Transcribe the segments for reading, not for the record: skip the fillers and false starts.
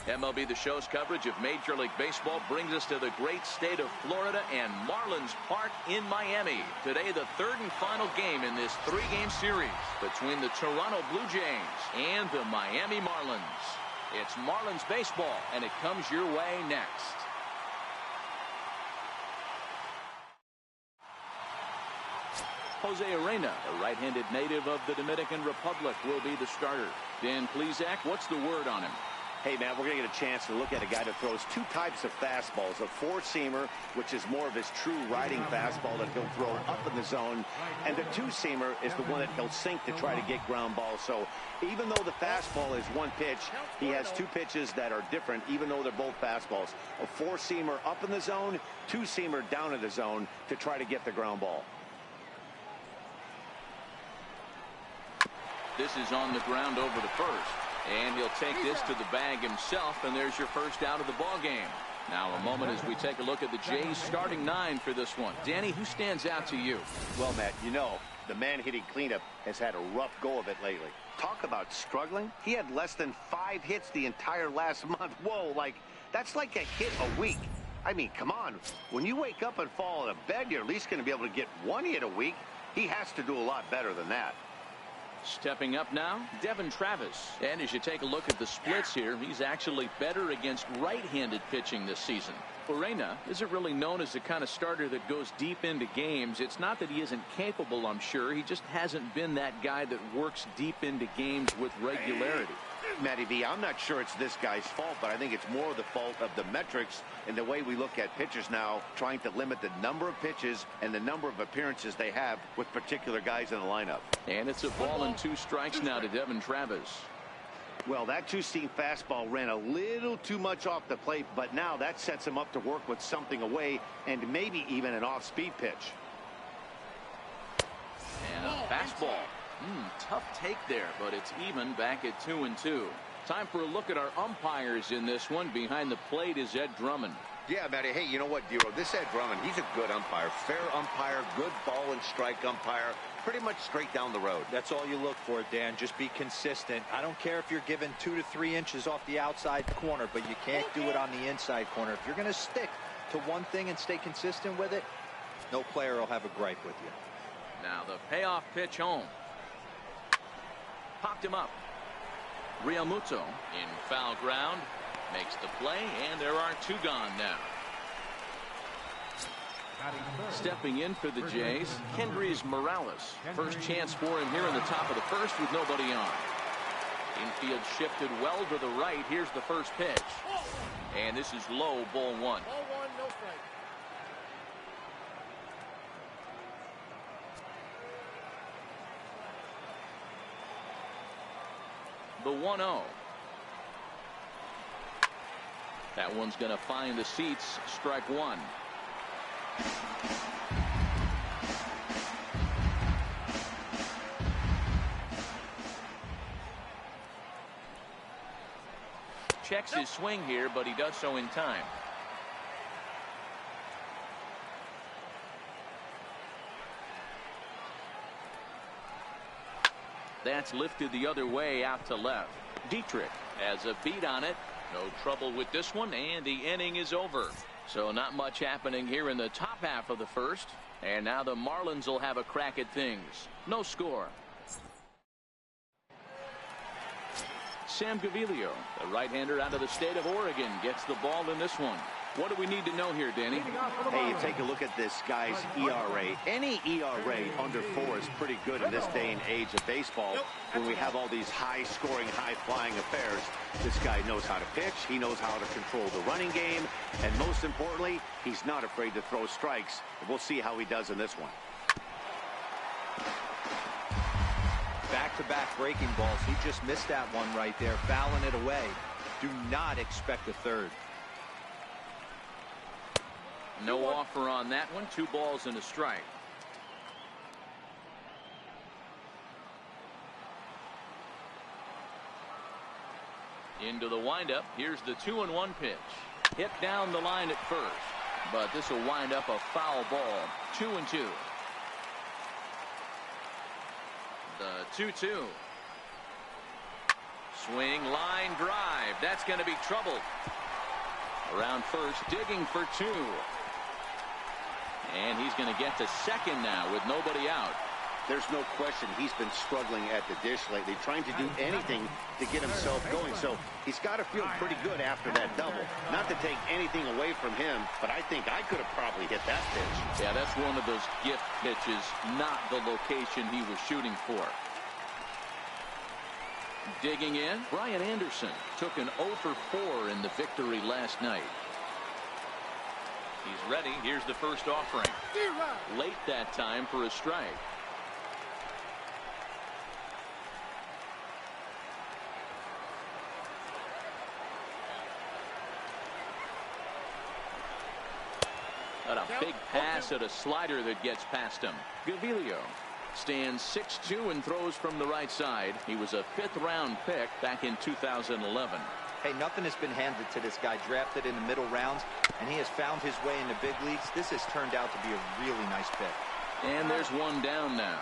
MLB The Show's coverage of Major League Baseball brings us to the great state of Florida and Marlins Park in Miami. Today, the third and final game in this three-game series between the Toronto Blue Jays and the Miami Marlins. It's Marlins baseball, and it comes your way next. Jose Arena, a right-handed native of the Dominican Republic, will be the starter. Dan Plesac, what's the word on him? Hey, man, we're going to get a chance to look at a guy that throws two types of fastballs. A four-seamer, which is more of his true riding fastball that he'll throw up in the zone. And the two-seamer is the one that he'll sink to try to get ground balls. So even though the fastball is one pitch, he has two pitches that are different, even though they're both fastballs. A four-seamer up in the zone, two-seamer down in the zone to try to get the ground ball. This is on the ground over the first. And he'll take this to the bag himself, and there's your first out of the ball game. Now a moment as we take a look at the Jays starting nine for this one. Danny, who stands out to you? Well, Matt, you know, the man hitting cleanup has had a rough go of it lately. Talk about struggling. He had less than 5 hits the entire last month. Whoa, that's like a hit a week. I mean, come on. When you wake up and fall out of bed, you're at least going to be able to get 1 hit a week. He has to do a lot better than that. Stepping up now, Devin Travis. And as you take a look at the splits here, he's actually better against right-handed pitching this season. Arena isn't really known as the kind of starter that goes deep into games. It's not that he isn't capable, I'm sure. He just hasn't been that guy that works deep into games with regularity. Matty V, I'm not sure it's this guy's fault, but I think it's more the fault of the metrics and the way we look at pitchers now, trying to limit the number of pitches and the number of appearances they have with particular guys in the lineup. And it's a ball and 2 strikes now to Devin Travis. Well, that two-seam fastball ran a little too much off the plate, but now that sets him up to work with something away and maybe even an off-speed pitch. And a fastball. Tough take there, but it's even back at 2-2. Time for a look at our umpires in this one. Behind the plate is Ed Drummond. Yeah, Matty. Hey, you know what, Dero? This Ed Drummond, he's a good umpire. Fair umpire, good ball and strike umpire. Pretty much straight down the road. That's all you look for, Dan. Just be consistent. I don't care if you're given 2 to 3 inches off the outside corner, but you can't do it on the inside corner. If you're going to stick to one thing and stay consistent with it, no player will have a gripe with you. Now the payoff pitch home. Popped him up. Real Muto in foul ground makes the play, and there are 2 gone now. Stepping in for the Jays, Kendrys Morales. First chance for him here in the top of the first with nobody on. Infield shifted well to the right. Here's the first pitch. And this is low, ball 1. Ball 1, no strike. The 1-0. That one's going to find the seats. Strike 1. Checks his swing here, but he does so in time. That's lifted the other way out to left. Dietrich has a beat on it. No trouble with this one, and the inning is over. So not much happening here in the top half of the first. And now the Marlins will have a crack at things. No score. Sam Gaviglio, the right-hander out of the state of Oregon, gets the ball in this one. What do we need to know here, Danny? Hey, you take a look at this guy's ERA. Any ERA under 4 is pretty good in this day and age of baseball when we have all these high-scoring, high-flying affairs. This guy knows how to pitch. He knows how to control the running game. And most importantly, he's not afraid to throw strikes. We'll see how he does in this one. Back-to-back breaking balls. He just missed that one right there, fouling it away. Do not expect a third. No offer on that one. 2 balls and a strike. Into the windup. Here's the 2-1 pitch. Hit down the line at first, but this will wind up a foul ball. 2-2. The 2-2. Swing, line drive. That's going to be trouble. Around first, digging for two. And he's going to get to second now with nobody out. There's no question he's been struggling at the dish lately, trying to do anything to get himself going. So he's got to feel pretty good after that double. Not to take anything away from him, but I think I could have probably hit that pitch. Yeah, that's one of those gift pitches, not the location he was shooting for. Digging in, Brian Anderson took an 0 for 4 in the victory last night. He's ready. Here's the first offering. Late that time for a strike. And a big pass at a slider that gets past him. Gaviglio stands 6'2" and throws from the right side. He was a 5th-round pick back in 2011. Hey, nothing has been handed to this guy. Drafted in the middle rounds, and he has found his way in the big leagues. This has turned out to be a really nice pick. And there's one down now.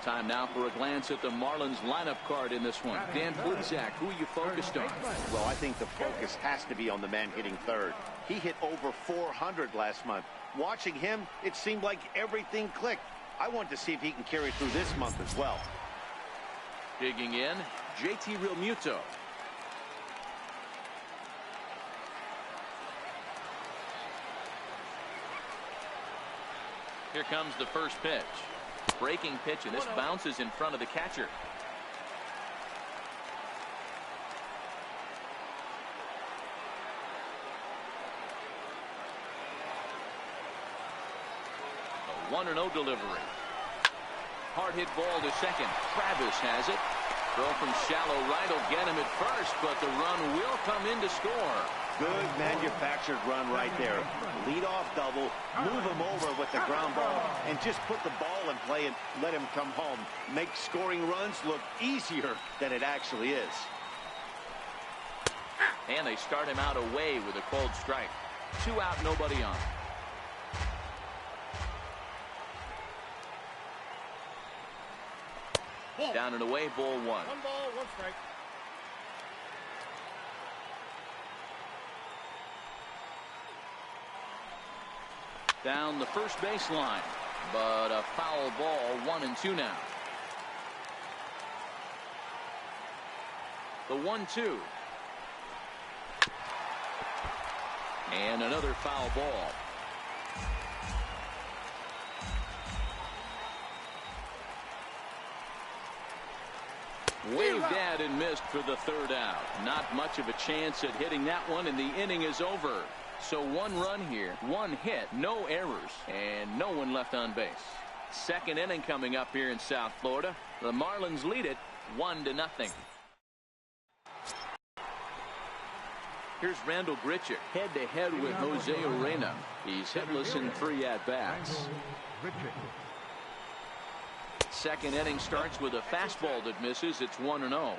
Time now for a glance at the Marlins lineup card in this one. Dan Plesac, who are you focused on? Well, I think the focus has to be on the man hitting third. He hit over 400 last month. Watching him, it seemed like everything clicked. I want to see if he can carry through this month as well. Digging in, JT Realmuto. Here comes the first pitch. Breaking pitch, and this bounces in front of the catcher. A 1-0 delivery. Hard hit ball to second. Travis has it. Throw from shallow right will get him at first, but the run will come in to score. Good manufactured run right there. Lead-off double, move him over with the ground ball, and just put the ball in play and let him come home. Make scoring runs look easier than it actually is. And they start him out away with a cold strike. 2 out, nobody on. Down and away, ball 1. 1 ball, 1 strike. Down the first baseline, but a foul ball. 1-2 now. The 1-2. And another foul ball. Waved at and missed for the 3rd out. Not much of a chance at hitting that one, and the inning is over. So 1 run here, 1 hit, no errors, and no one left on base. 2nd inning coming up here in South Florida. The Marlins lead it 1-0. Here's Randall Grichuk head-to-head with Jose Urena. He's hitless in 3 at-bats. 2nd inning starts with a fastball that misses. It's 1-0.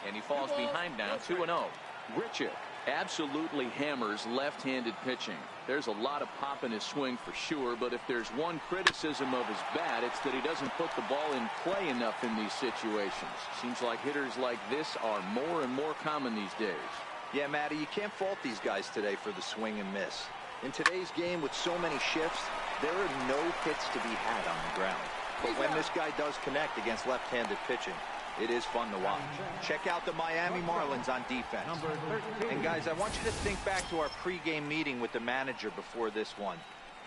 And he falls behind now, 2-0. Grichuk absolutely hammers left-handed pitching. There's a lot of pop in his swing for sure, but if there's one criticism of his bat, it's that he doesn't put the ball in play enough in these situations. Seems like hitters like this are more and more common these days. Yeah, Matty, you can't fault these guys today for the swing and miss. In today's game with so many shifts, there are no hits to be had on the ground. But when this guy does connect against left-handed pitching, it is fun to watch. Check out the Miami Marlins on defense. And guys, I want you to think back to our pregame meeting with the manager before this one.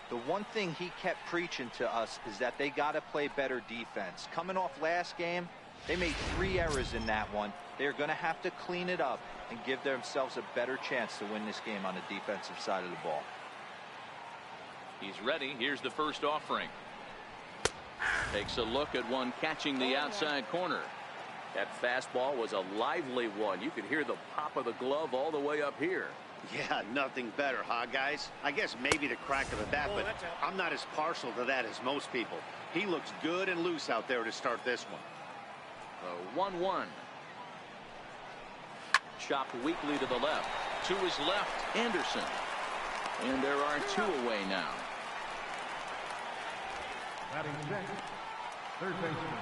The one thing he kept preaching to us is that they got to play better defense. Coming off last game, they made 3 errors in that one. They're going to have to clean it up and give themselves a better chance to win this game on the defensive side of the ball. He's ready. Here's the first offering. Takes a look at one catching the outside corner. That fastball was a lively one. You could hear the pop of the glove all the way up here. Yeah, nothing better, huh, guys? I guess maybe the crack of the bat, but I'm not as partial to that as most people. He looks good and loose out there to start this one. 1-1. Chopped weakly to the left. To his left, Anderson. And there are 2 away now.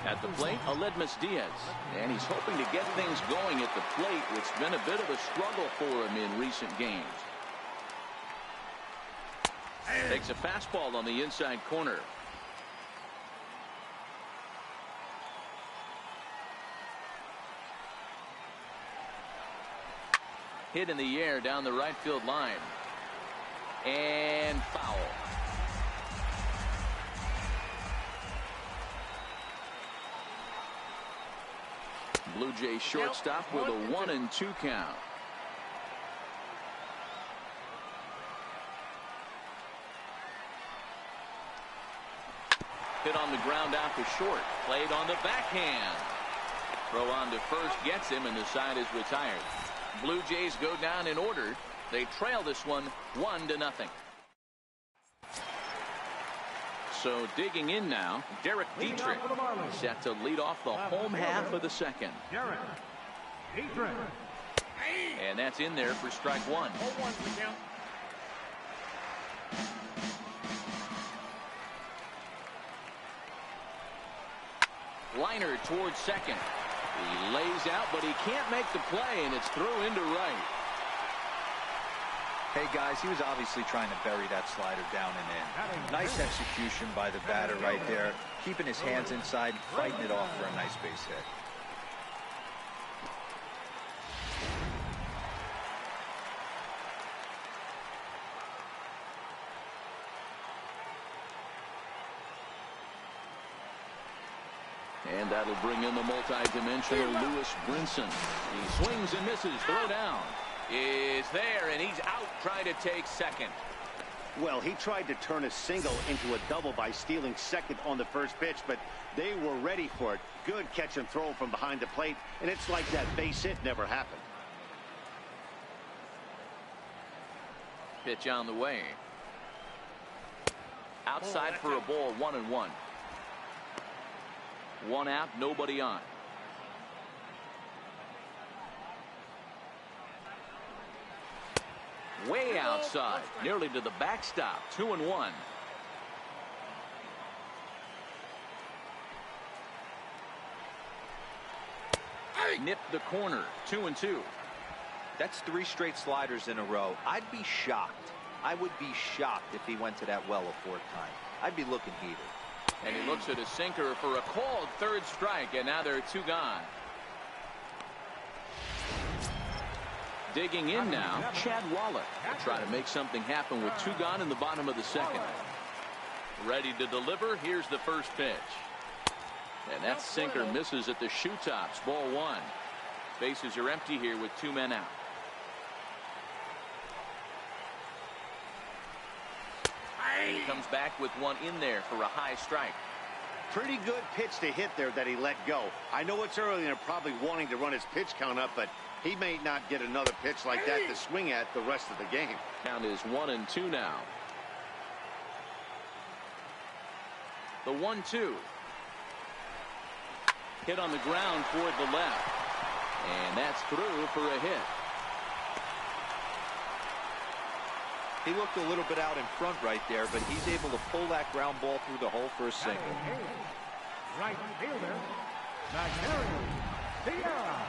At the plate, Aledmus Diaz. And he's hoping to get things going at the plate, which has been a bit of a struggle for him in recent games. Takes a fastball on the inside corner. Hit in the air down the right field line. And foul. Blue Jays shortstop with a 1-2 count. Hit on the ground out to short. Played on the backhand. Throw on to first gets him, and the side is retired. Blue Jays go down in order. They trail this one 1-0. So digging in now, Derek Dietrich set to lead off the home half of the second. And that's in there for strike 1. Liner towards second. He lays out, but he can't make the play, and it's through into right. Hey, guys, he was obviously trying to bury that slider down and in. Nice execution by the batter right there, keeping his hands inside, fighting it off for a nice base hit. And that'll bring in the multi-dimensional Lewis Brinson. He swings and misses. Throw down is there, and he's out trying to take second. Well, he tried to turn a single into a double by stealing second on the first pitch, but they were ready for it. Good catch and throw from behind the plate, and it's like that base hit never happened. Pitch on the way. Outside for a ball, 1-1. 1 out, nobody on. Way outside, nearly to the backstop. 2-1. Nipped the corner. 2-2. That's 3 straight sliders in a row. I'd be shocked. I would be shocked if he went to that well a 4th time. I'd be looking heated. And he looks at a sinker for a called 3rd strike, and now there are 2 gone. Digging in now, Chad Wallach will try to make something happen with 2 gone in the bottom of the second. Ready to deliver. Here's the first pitch. And that sinker misses at the shoe tops. Ball 1. Bases are empty here with 2 men out. He comes back with 1 in there for a high strike. Pretty good pitch to hit there that he let go. I know it's early and they're probably wanting to run his pitch count up, but he may not get another pitch like that to swing at the rest of the game. Count is 1-2 now. The 1-2. Hit on the ground toward the left. And that's through for a hit. He looked a little bit out in front right there, but he's able to pull that ground ball through the hole for a single. Right fielder, Sierra.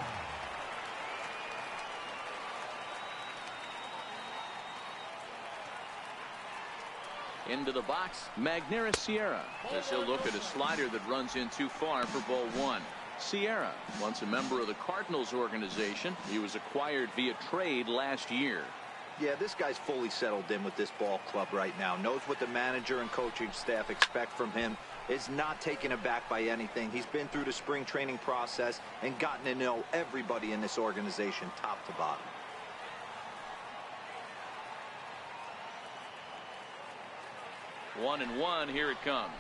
Into the box, Magneuris Sierra. As he'll look at a slider that runs in too far for ball 1. Sierra, once a member of the Cardinals organization, he was acquired via trade last year. Yeah, this guy's fully settled in with this ball club right now. Knows what the manager and coaching staff expect from him. Is not taken aback by anything. He's been through the spring training process and gotten to know everybody in this organization top to bottom. 1-1, here it comes.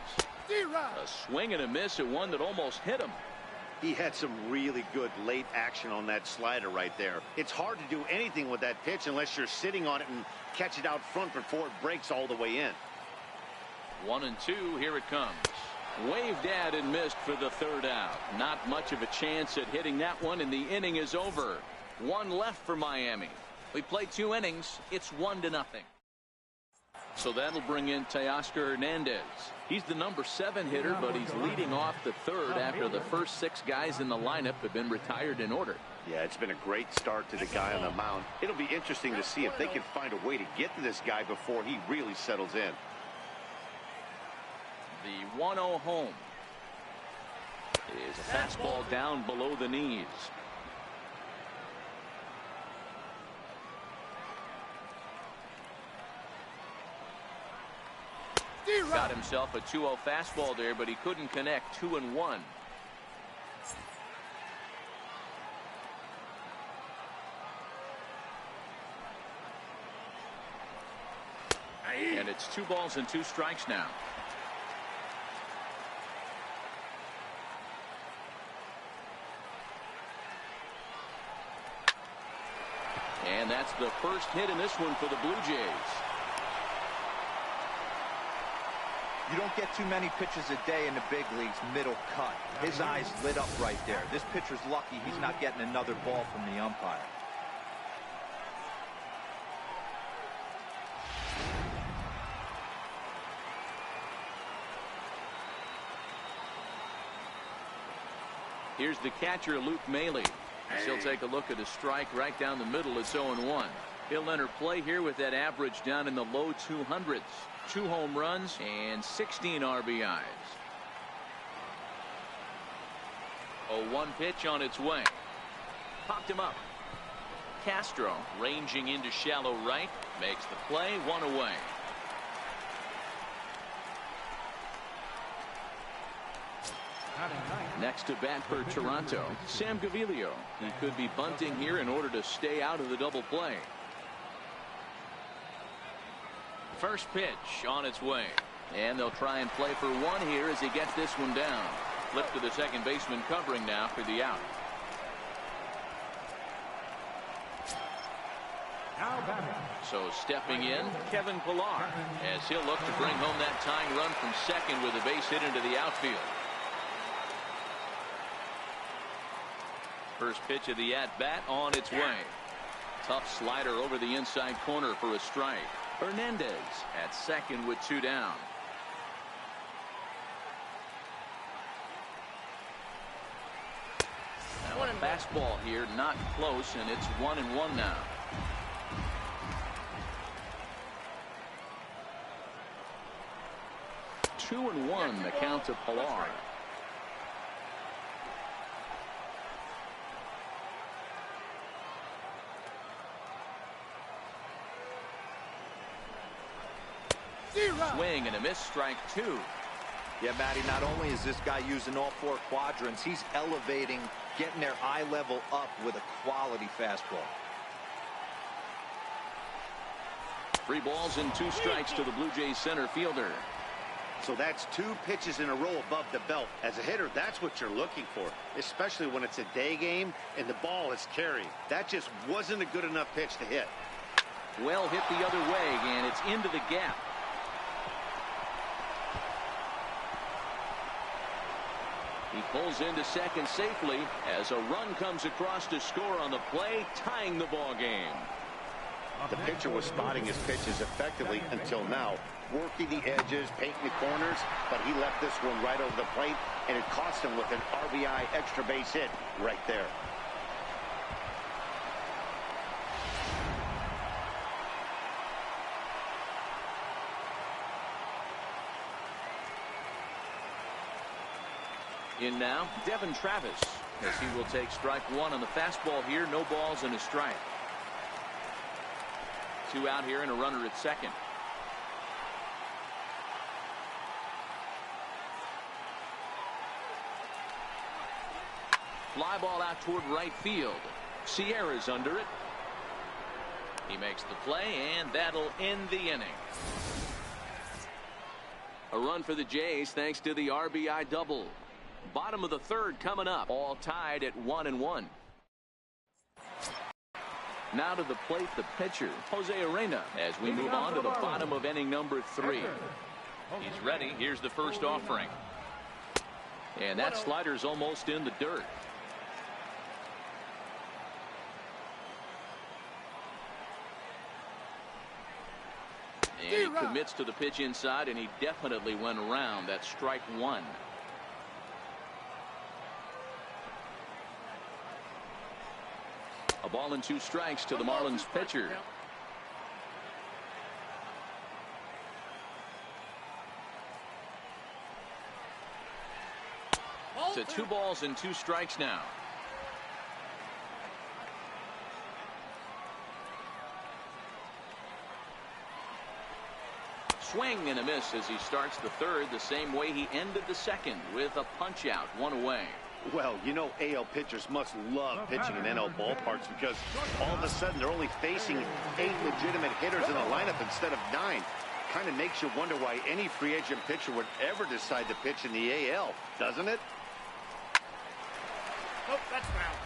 A swing and a miss at one that almost hit him. He had some really good late action on that slider right there. It's hard to do anything with that pitch unless you're sitting on it and catch it out front before it breaks all the way in. 1-2, here it comes. Waved at and missed for the 3rd out. Not much of a chance at hitting that one, and the inning is over. 1 left for Miami. We played 2 innings. It's 1-0. So that'll bring in Teoscar Hernandez. He's the number 7 hitter, but he's leading off the third after the first 6 guys in the lineup have been retired in order. Yeah, it's been a great start to the guy on the mound. It'll be interesting to see if they can find a way to get to this guy before he really settles in. The 1-0 home is a fastball down below the knees. Got himself a 2-0 fastball there, but he couldn't connect. 2-1. And it's 2 balls and 2 strikes now. And that's the first hit in this one for the Blue Jays. You don't get too many pitches a day in the big leagues middle cut. His eyes lit up right there. This pitcher's lucky he's not getting another ball from the umpire. Here's the catcher, Luke Maile. He'll take a look at a strike right down the middle. It's 0-1. He'll enter play here with that average down in the low 200s. 2 home runs and 16 RBIs. 0-1 pitch on its way. Popped him up. Castro ranging into shallow right. Makes the play. 1 away. Next to bat for Toronto, Sam Gaviglio. He could be bunting here in order to stay out of the double play. First pitch on its way. And they'll try and play for 1 here as he gets this one down. Flip to the second baseman covering now for the out. So stepping in, Kevin Pillar, as he'll look to bring home that tying run from second with a base hit into the outfield. First pitch of the at-bat on its way. Tough slider over the inside corner for a strike. Hernandez at second with 2 down. Now a fastball here, not close, and it's 1-1 now. Two and 1 the count to Pillar. Swing and a miss, strike 2. Yeah, Matty, not only is this guy using all 4 quadrants, he's elevating, getting their eye level up with a quality fastball. 3 balls and 2 strikes to the Blue Jays center fielder. So that's 2 pitches in a row above the belt. As a hitter, that's what you're looking for, especially when it's a day game and the ball is carried. That just wasn't a good enough pitch to hit. Well hit the other way, and it's into the gap. He pulls into second safely as a run comes across to score on the play, tying the ball game. The pitcher was spotting his pitches effectively until now, working the edges, painting the corners, but he left this one right over the plate, and it cost him with an RBI extra base hit right there. In now, Devin Travis, as he will take strike 1 on the fastball here. No balls and a strike. 2 out here and a runner at second. Fly ball out toward right field. Sierra's under it. He makes the play, and that'll end the inning. A run for the Jays thanks to the RBI double. Bottom of the third coming up, all tied at 1-1. Now to the plate, the pitcher, Jose Arena, as we move on to the bottom of inning number 3. He's ready. Here's the first offering. And that slider's almost in the dirt. And he commits to the pitch inside, and he definitely went around. That's strike one. A ball and 2 strikes to the Marlins pitcher. To 2 balls and 2 strikes now. Swing and a miss as he starts the third the same way he ended the second, with a punch out, 1 away. Well, you know, AL pitchers must love pitching in NL ballparks because all of a sudden they're only facing 8 legitimate hitters in the lineup instead of 9. Kind of makes you wonder why any free agent pitcher would ever decide to pitch in the AL, doesn't it? Oh, that's foul.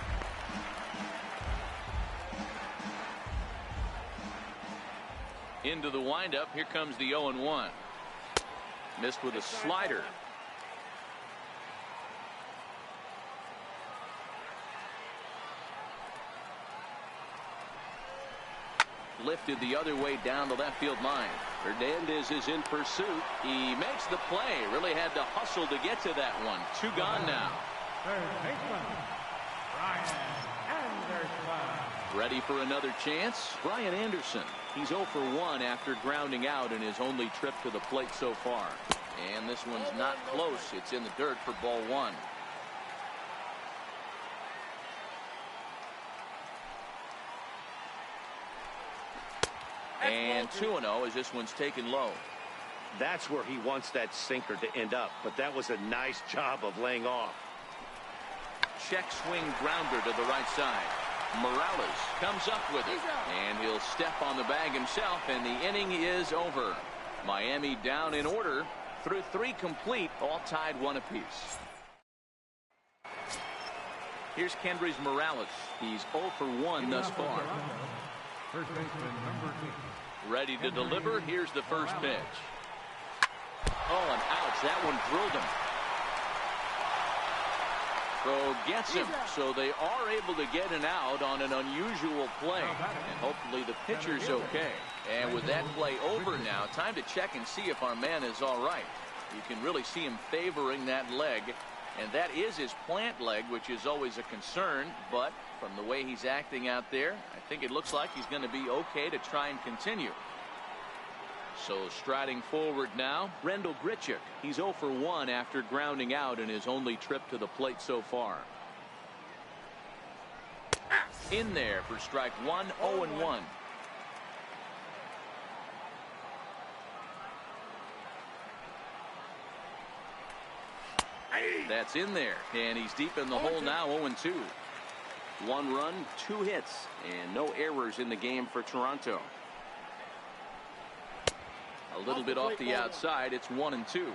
Into the windup. Here comes the 0-1. Missed with a slider. Lifted the other way down the left field line. Hernandez is in pursuit. He makes the play. Really had to hustle to get to that one. 2 gone now. Third baseman, Brian Anderson. Ready for another chance? Brian Anderson. He's 0 for 1 after grounding out in his only trip to the plate so far. And this one's not close. It's in the dirt for ball 1. And 2-0 as this one's taken low. That's where he wants that sinker to end up, but that was a nice job of laying off. Check swing grounder to the right side. Morales comes up with it, and he'll step on the bag himself, and the inning is over. Miami down in order through 3 complete, all tied 1 apiece. Here's Kendrys Morales. He's 0 for 1 thus far. First baseman, number 8. Ready to deliver. Here's the first pitch. Oh, and ouch. That one drilled him. Throw gets him, so they are able to get an out on an unusual play, and hopefully the pitcher's okay. And with that play over now, time to check and see if our man is all right. You can really see him favoring that leg, and that is his plant leg, which is always a concern, but from the way he's acting out there, I think it looks like he's going to be okay to try and continue. So striding forward now, Rendell Grichuk. He's 0 for 1 after grounding out in his only trip to the plate so far. In there for strike 1, 0-1. That's in there, and he's deep in the hole now, 0-2. 1 run, 2 hits, and no errors in the game for Toronto. A little bit off the outside. It's 1-2.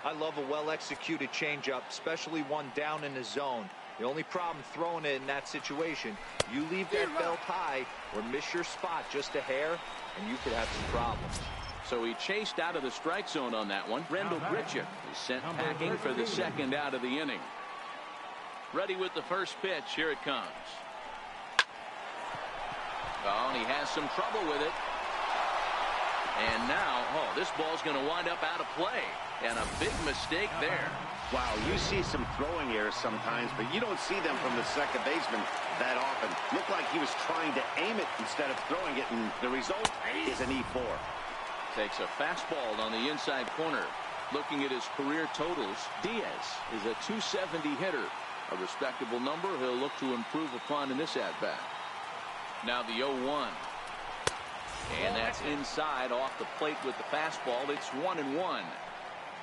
I love a well-executed changeup, especially one down in the zone. The only problem throwing it in that situation, you leave that belt high or miss your spot just a hair, and you could have some problems. So he chased out of the strike zone on that one. Rendell Grichuk is sent packing for the second out of the inning. Ready with the first pitch. Here it comes. Oh, and he has some trouble with it. And now, this ball's going to wind up out of play. And a big mistake there. Wow, you see some throwing errors sometimes, but you don't see them from the second baseman that often. Looked like he was trying to aim it instead of throwing it, and the result is an E4. Takes a fastball on the inside corner. Looking at his career totals, Diaz is a .270 hitter. A respectable number he'll look to improve upon in this at-bat. Now the 0-1. And that's inside off the plate with the fastball. It's 1-1.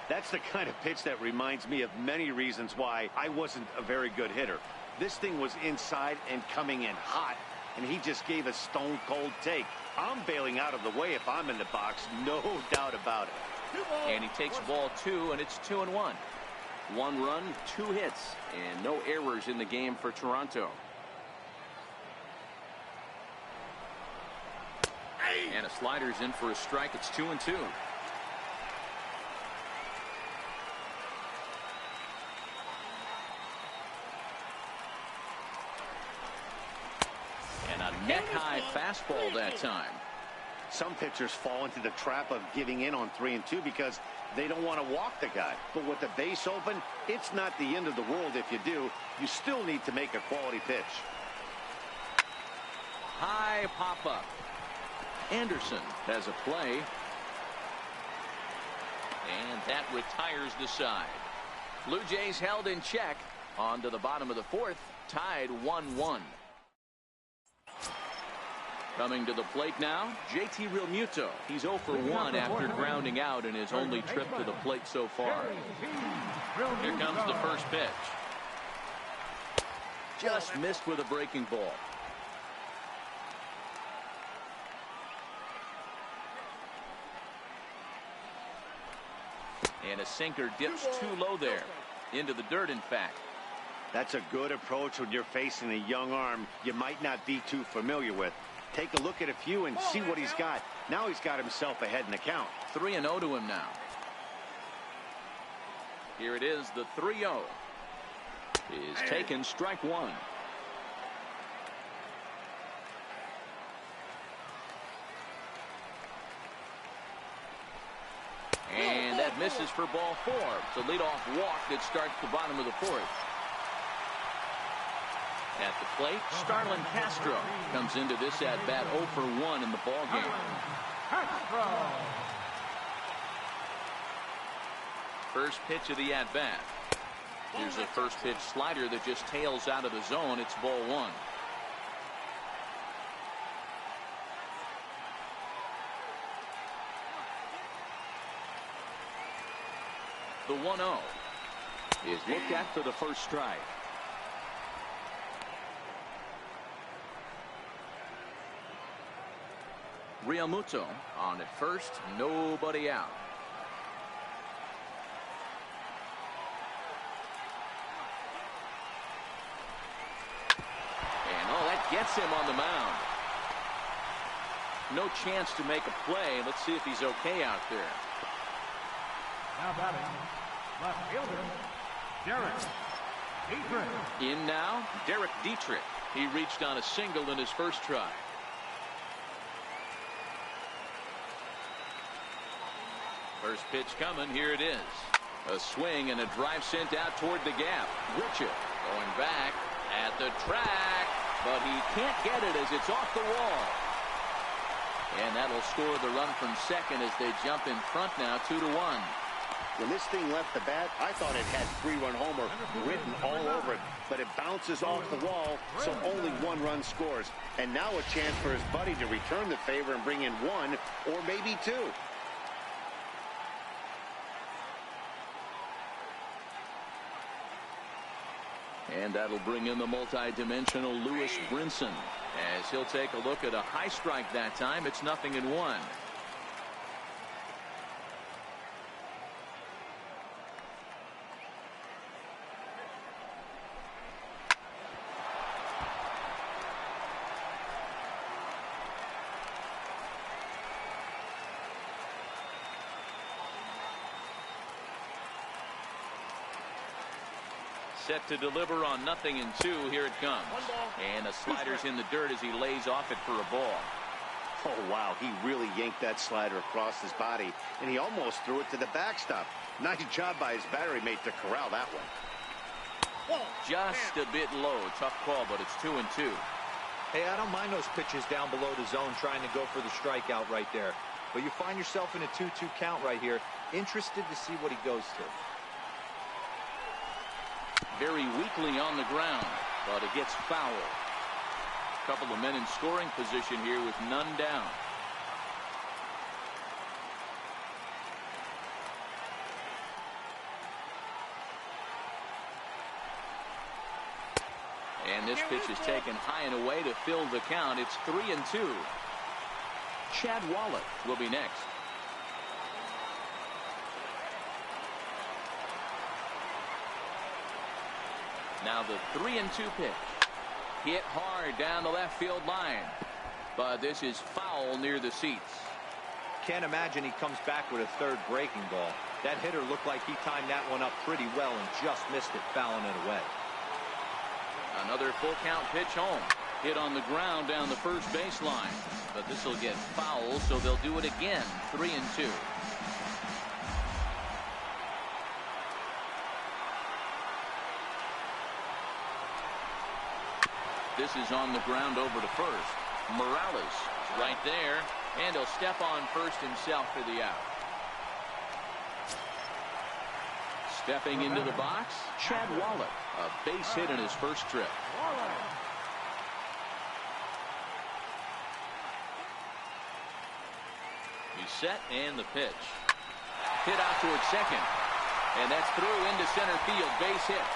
That's the kind of pitch that reminds me of many reasons why I wasn't a very good hitter. This thing was inside and coming in hot, and he just gave a stone-cold take. I'm bailing out of the way if I'm in the box, no doubt about it. And he takes ball 2, and it's 2-1. 1 run, 2 hits, and no errors in the game for Toronto. And a slider's in for a strike. It's 2-2. And a neck-high fastball that time. Some pitchers fall into the trap of giving in on 3-2 because they don't want to walk the guy. But with the base open, it's not the end of the world if you do. You still need to make a quality pitch. High pop-up. Anderson has a play. And that retires the side. Blue Jays held in check. On to the bottom of the fourth. Tied 1-1. Coming to the plate now, JT Realmuto. He's 0 for 1 after grounding out in his only trip to the plate so far. Here comes the first pitch. Just missed with a breaking ball. And a sinker dips too low there. Into the dirt, in fact. That's a good approach when you're facing a young arm you might not be too familiar with. Take a look at a few and see what he's got. Now he's got himself ahead in the count. 3-0 to him now. Here it is, the 3-0. Is taken, strike one. And that misses for ball 4. It's a leadoff walk that starts the bottom of the fourth. At the plate, Starlin Castro comes into this at-bat 0 for 1 in the ballgame. First pitch of the at-bat. Here's a first pitch slider that just tails out of the zone. It's ball 1. The 1-0 is looked at for the first strike. Realmuto on at first, nobody out. And that gets him on the mound. No chance to make a play. Let's see if he's okay out there. Now batting, left fielder, Derek Dietrich. In now, Derek Dietrich. He reached on a single in his first try. First pitch coming. Here it is. A swing and a drive sent out toward the gap. Richard going back at the track, but he can't get it as it's off the wall. And that'll score the run from second as they jump in front now 2-1. When this thing left the bat, I thought it had 3-run homer written all over it, but it bounces off the wall, so only 1 run scores. And now a chance for his buddy to return the favor and bring in 1 or maybe 2. And that'll bring in the multi-dimensional Lewis Brinson as he'll take a look at a high strike that time. It's 0-1. Set to deliver on 0-2. Here it comes. And a slider's in the dirt as he lays off it for a ball. Oh, wow. He really yanked that slider across his body, and he almost threw it to the backstop. Nice job by his battery mate to corral that one. Just a bit low. Tough call, but it's 2-2. Hey, I don't mind those pitches down below the zone trying to go for the strikeout right there. But you find yourself in a 2-2 count right here. Interested to see what he goes to. Very weakly on the ground, but it gets foul. A couple of men in scoring position here with none down. And this pitch is taken high and away to fill the count. It's 3-2. Chad Wallach will be next. Now the 3-2 pitch. Hit hard down the left field line. But this is foul near the seats. Can't imagine he comes back with a third breaking ball. That hitter looked like he timed that one up pretty well and just missed it, fouling it away. Another full count pitch home. Hit on the ground down the first baseline. but this will get foul, so they'll do it again. 3-2. This is on the ground over to first. Morales is right there, and he'll step on first himself for the out. Stepping into the box, Chad Wallach, a base hit in his first trip. He's set, and the pitch. Hit out towards second, and that's through into center field. Base hit.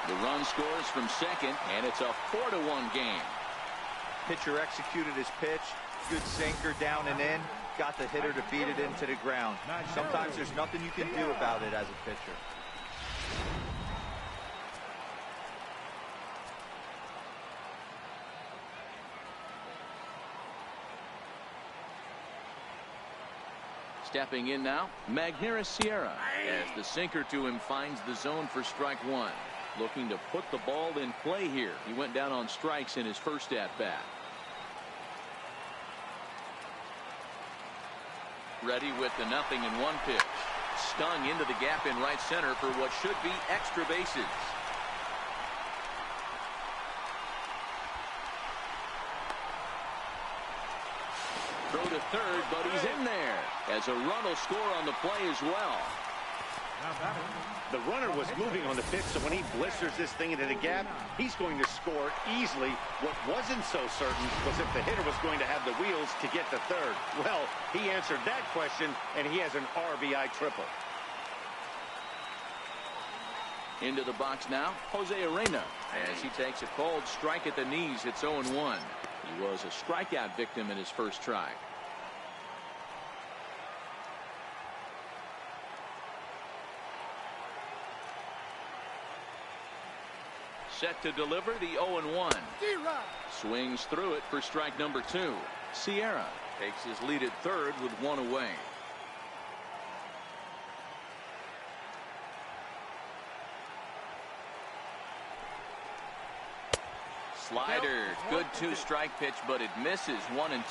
The run scores from second, and it's a 4-1 game. Pitcher executed his pitch. Good sinker down and in. Got the hitter to beat it into the ground. Sometimes there's nothing you can do about it as a pitcher. Stepping in now, Magneuris Sierra, as the sinker to him finds the zone for strike one. Looking to put the ball in play here. He went down on strikes in his first at-bat. Ready with the 0-1 pitch. Stung into the gap in right center for what should be extra bases. Throw to third, but he's in there. As a run will score on the play as well. The runner was moving on the pitch, so when he blisters this thing into the gap, he's going to score easily. What wasn't so certain was if the hitter was going to have the wheels to get to third. Well, he answered that question, and he has an RBI triple. Into the box now, Jose Arena, as he takes a cold strike at the knees. It's 0-1. He was a strikeout victim in his first try. Set to deliver the 0-1. Swings through it for strike number 2. Sierra takes his lead at third with one away. Slider, good two-strike pitch, but it misses. 1-2.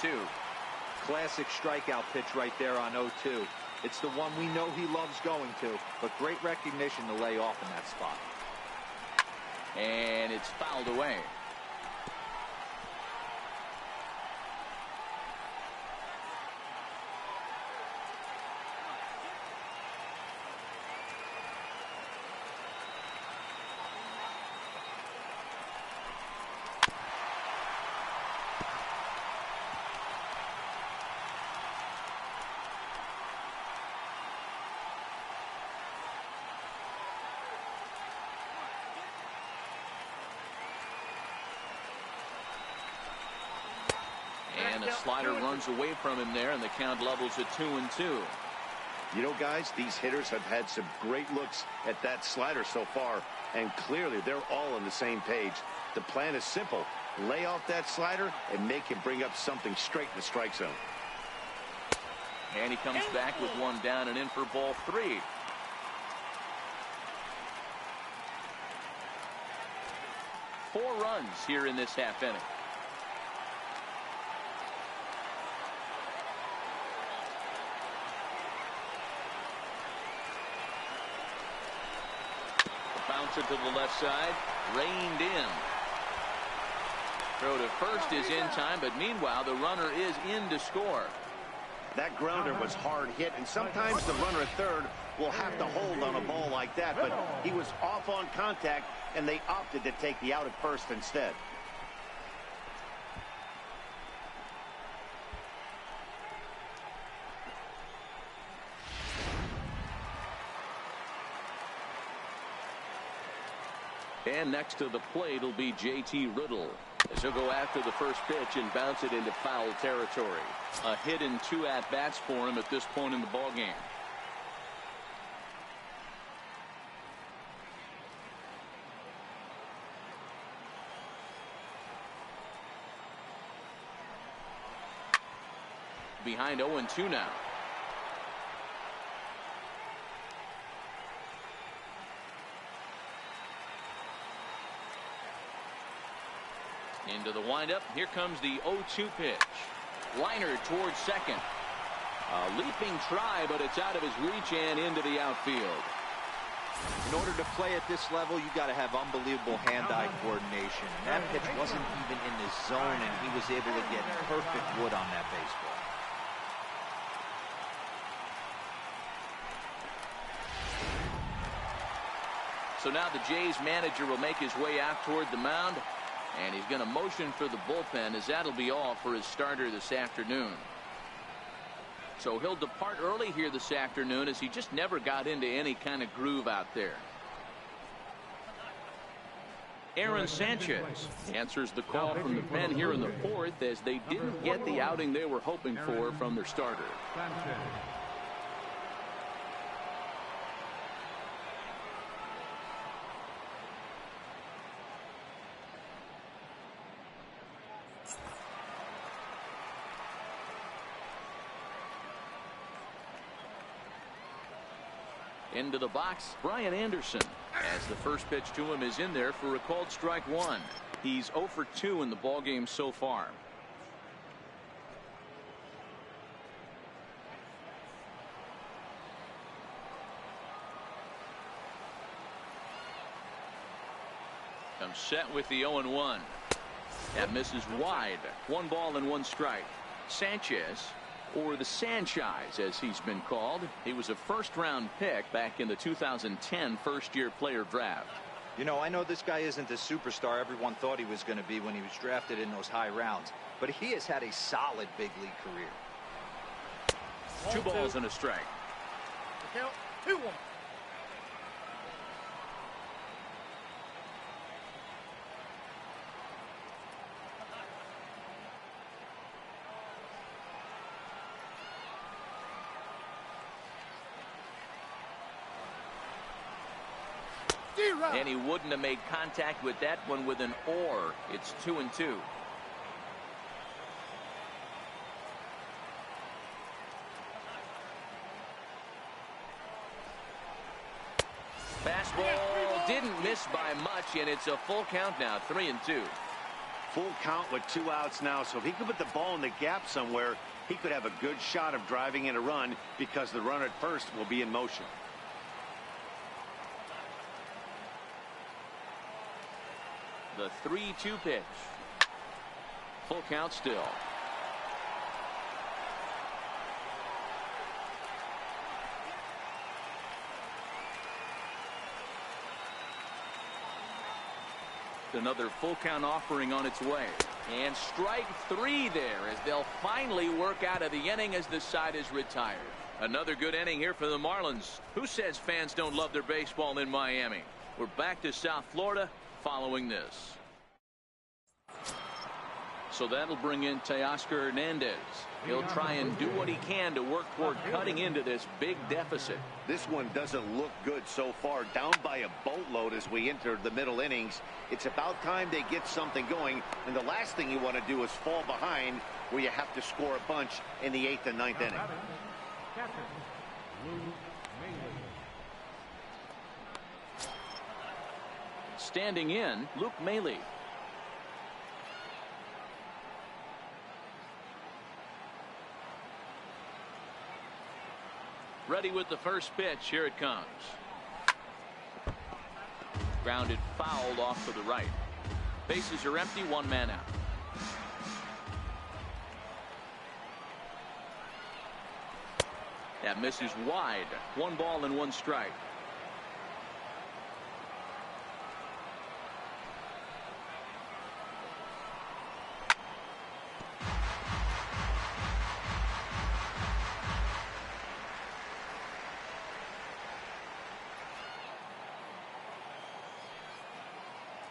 Classic strikeout pitch right there on 0-2. It's the one we know he loves going to, but great recognition to lay off in that spot. And it's fouled away. And a slider runs away from him there, and the count levels at 2-2. You know, guys, these hitters have had some great looks at that slider so far, and clearly they're all on the same page. The plan is simple. Lay off that slider and make him bring up something straight in the strike zone. And he comes back with one down and in for ball 3. Four runs here in this half inning. Bouncer to the left side, reined in. Throw to first is in time, but meanwhile the runner is in to score. That grounder was hard hit, and sometimes the runner at third will have to hold on a ball like that, but he was off on contact, and they opted to take the out at first instead. And next to the plate will be JT Riddle, as he'll go after the first pitch and bounce it into foul territory. A hit in 2 at-bats for him at this point in the ballgame. Behind 0-2 now. Into the windup. Here comes the 0-2 pitch. Liner towards second. A leaping try, but it's out of his reach and into the outfield. In order to play at this level, you got to have unbelievable hand-eye coordination. And that pitch wasn't even in the zone, and he was able to get perfect wood on that baseball. So now the Jays manager will make his way out toward the mound, and he's going to motion for the bullpen, as that'll be all for his starter this afternoon. So he'll depart early here this afternoon, as he just never got into any kind of groove out there. Aaron Sanchez answers the call from the pen here in the fourth, as they didn't get the outing they were hoping for from their starter. Into the box, Brian Anderson, as the first pitch to him is in there for a called strike one. He's 0 for 2 in the ballgame so far. Comes set with the 0-1. That misses wide. 1 ball and 1 strike. Sanchez, or the Sanchez as he's been called. He was a first-round pick back in the 2010 first-year player draft. You know, I know this guy isn't the superstar everyone thought he was going to be when he was drafted in those high rounds, but he has had a solid big league career. 2 balls and a strike. Count 2-1. And he wouldn't have made contact with that one with an or. It's 2-2. Fastball didn't miss by much, and it's a full count now. 3-2. Full count with 2 outs now, so if he could put the ball in the gap somewhere, he could have a good shot of driving in a run, because the runner at first will be in motion. The 3-2 pitch. Full count still. Another full count offering on its way. And strike 3 there, as they'll finally work out of the inning as the side is retired. Another good inning here for the Marlins. Who says fans don't love their baseball in Miami? We're back to South Florida following this. So that'll bring in Teoscar Hernandez. He'll try and do what he can to work toward cutting into this big deficit. This one doesn't look good so far, down by a boatload as we enter the middle innings. It's about time they get something going, and the last thing you want to do is fall behind where you have to score a bunch in the 8th and 9th inning. Standing in, Luke Maile. Ready with the first pitch. Here it comes. Grounded fouled off to the right. Bases are empty. 1 man out. That misses wide. 1 ball and 1 strike.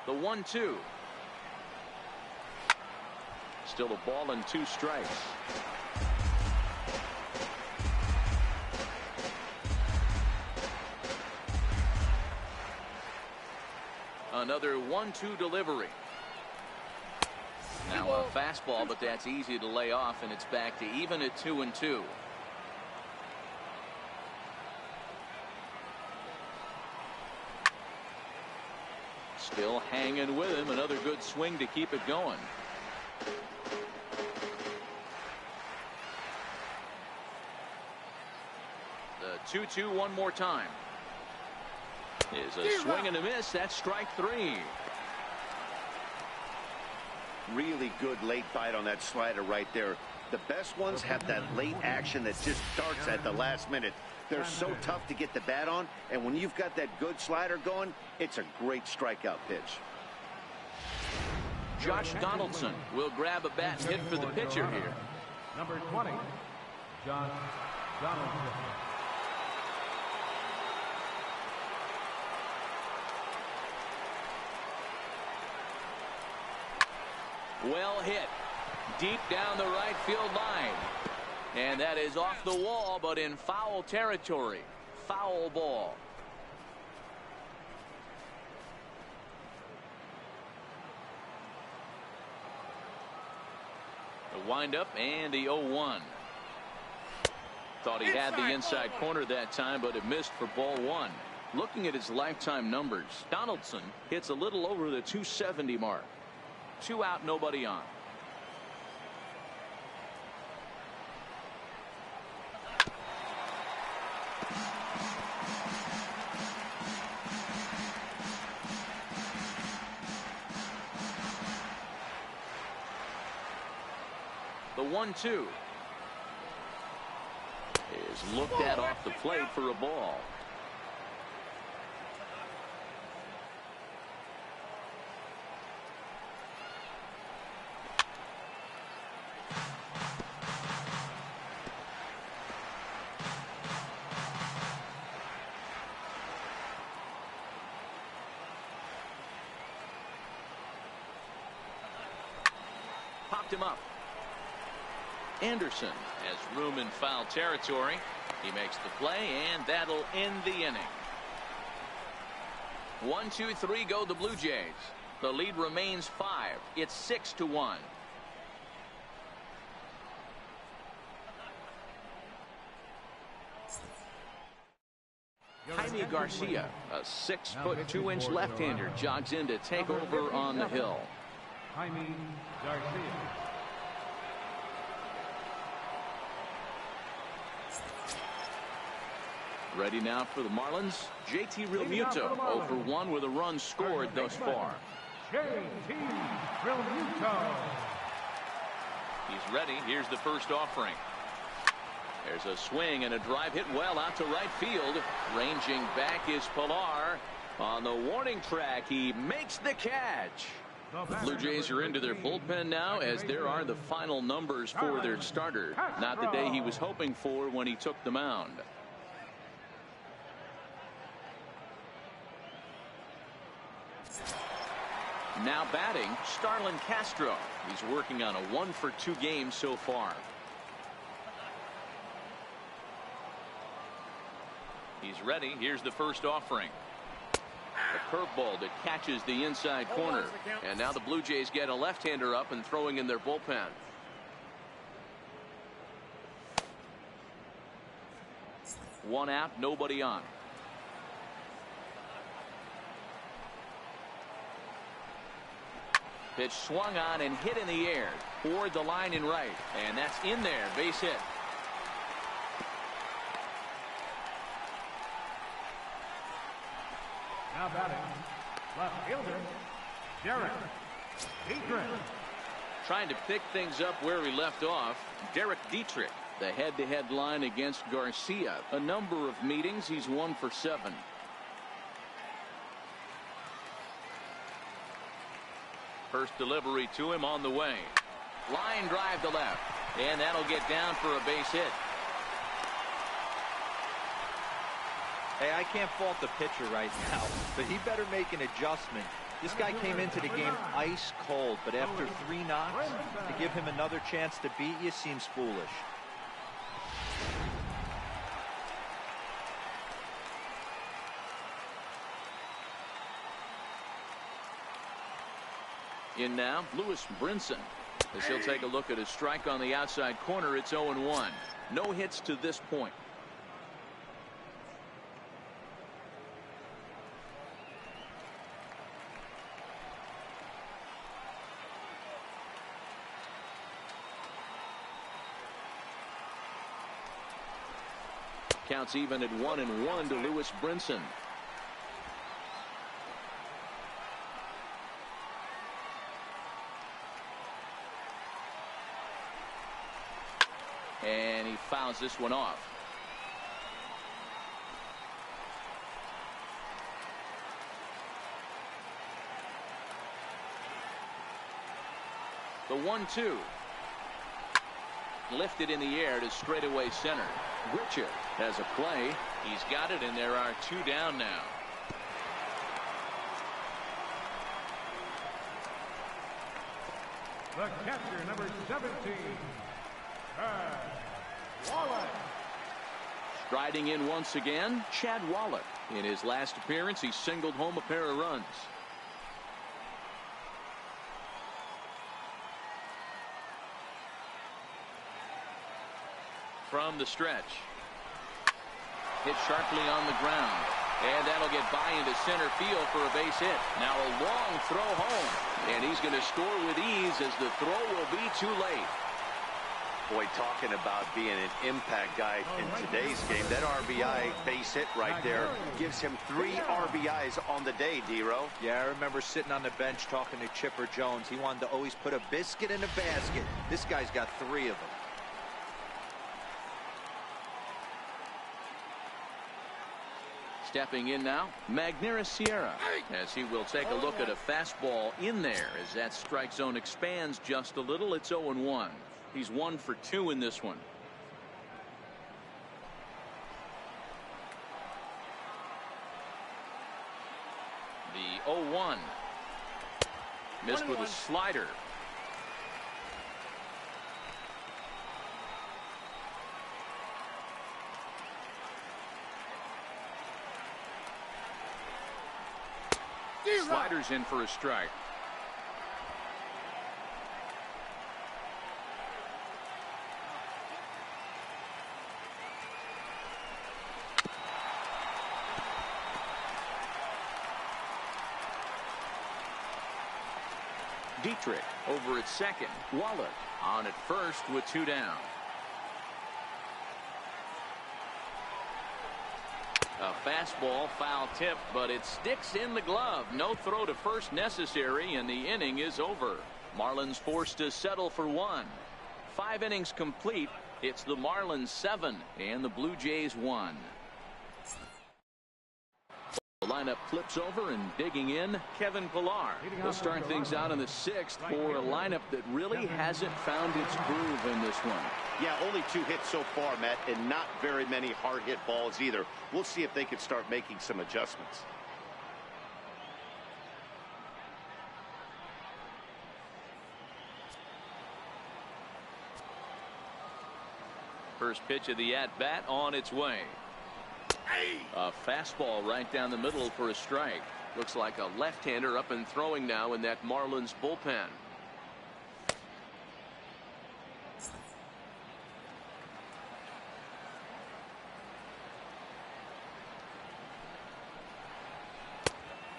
The 1-2. Still a ball and 2 strikes. Another 1-2 delivery. Now a fastball, but that's easy to lay off, and it's back to even at 2-2. Still hanging with him. Another good swing to keep it going. The 2-2 one more time. Is a swing and a miss. That's strike 3. Really good late bite on that slider right there. The best ones have that late action that just starts at the last minute. They're so tough to get the bat on, and when you've got that good slider going, it's a great strikeout pitch. Josh Donaldson will grab a bat and hit for the pitcher here. Number 20, Josh Donaldson. Well hit. Deep down the right field line. And that is off the wall, but in foul territory. Foul ball. The windup and the 0-1. Thought he had the inside corner that time, but it missed for ball 1. Looking at his lifetime numbers, Donaldson hits a little over the 270 mark. 2 out, nobody on. The 1-2 is looked at off the plate for a ball. Popped him up. Anderson has room in foul territory. He makes the play, and that'll end the inning. 1-2-3 go the Blue Jays. The lead remains 5. It's 6-1. Jaime Garcia, a 6-foot 2-inch left-hander, jogs in to take over on the hill. Jaime Garcia. Ready now for the Marlins. JT Realmuto 0 for 1 with a run scored thus far. JT Realmuto. He's ready. Here's the first offering. There's a swing and a drive hit well out to right field. Ranging back is Pilar. On the warning track, he makes the catch. The Blue Jays are into their bullpen now, as there are the final numbers for their starter. Not the day he was hoping for when he took the mound. Now batting, Starlin Castro. He's working on a 1-for-2 game so far. He's ready. Here's the first offering. A curveball that catches the inside corner. And now the Blue Jays get a left-hander up and throwing in their bullpen. One out, nobody on. Pitch swung on and hit in the air toward the line and right, and that's in there. Base hit. Now batting, left fielder Derek Dietrich. Trying to pick things up where he left off. Derek Dietrich, the head-to-head line against Garcia. A number of meetings. He's 1 for 7. First delivery to him on the way. Line drive to left, and that'll get down for a base hit. Hey, I can't fault the pitcher right now, but he better make an adjustment. This guy came into the game ice cold, but after 3 knocks, to give him another chance to beat you seems foolish. In now, Lewis Brinson. As he'll take a look at his strike on the outside corner, it's 0-1. No hits to this point. Counts even at 1-1 to Lewis Brinson. And he fouls this one off. The 1-2. Lifted in the air to straightaway center. Richard has a play. He's got it, and there are 2 down now. The catcher, number 17, Wallach. Striding in once again, Chad Wallach. In his last appearance, he singled home a pair of runs. From the stretch. Hit sharply on the ground. And that'll get by into center field for a base hit. Now a long throw home. And he's going to score with ease as the throw will be too late. Boy, talking about being an impact guy in today's game, that RBI base hit right there gives him 3 RBIs on the day, D-Row. Yeah, I remember sitting on the bench talking to Chipper Jones. He wanted to always put a biscuit in a basket. This guy's got 3 of them. Stepping in now, Magneuris Sierra, as he will take a look at a fastball in there as that strike zone expands just a little. It's 0-1. He's 1 for 2 in this one. The 0-1. Missed with a slider. Sliders in for a strike. Dietrich over at second. Wallach on at first with 2 down. A fastball, foul tip, but it sticks in the glove. No throw to first necessary, and the inning is over. Marlins forced to settle for 1. 5 innings complete. It's the Marlins 7 and the Blue Jays 1. The lineup flips over, and digging in, Kevin Pillar. He'll start things out in the 6th for a lineup that really hasn't found its groove in this one. Yeah, only 2 hits so far, Matt, and not very many hard hit balls either. We'll see if they can start making some adjustments. First pitch of the at-bat on its way. A fastball right down the middle for a strike. Looks like a left-hander up and throwing now in that Marlins bullpen.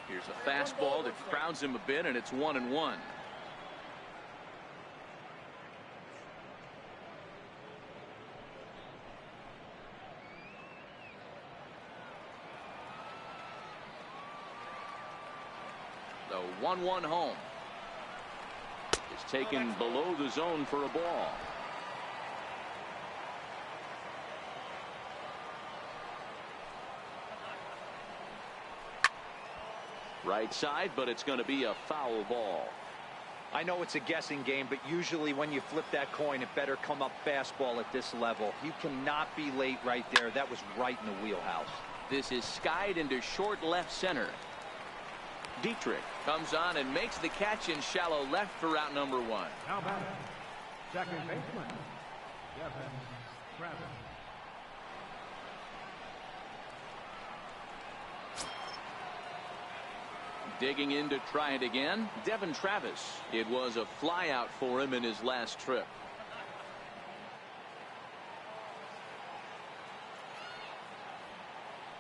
Here's a fastball that crowds him a bit, and it's 1-1. The 1-1 home is taken below the zone for a ball. Right side, but it's going to be a foul ball. I know it's a guessing game, but usually when you flip that coin, it better come up fastball at this level. You cannot be late right there. That was right in the wheelhouse. This is skied into short left center. Dietrich comes on and makes the catch in shallow left for out number 1. Now batting, second baseman, Devin Travis. Digging in to try it again, Devin Travis. It was a fly out for him in his last trip.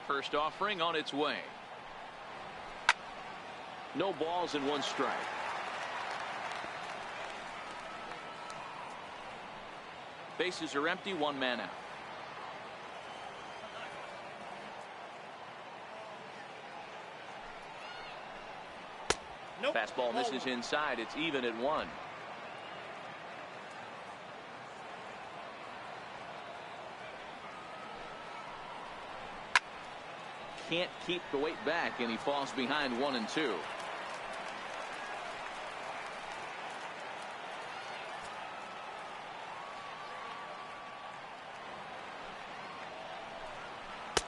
First offering on its way. No balls and 1 strike. Bases are empty, 1 man out. Fastball misses inside. It's even at 1. Can't keep the weight back, and he falls behind 1-2.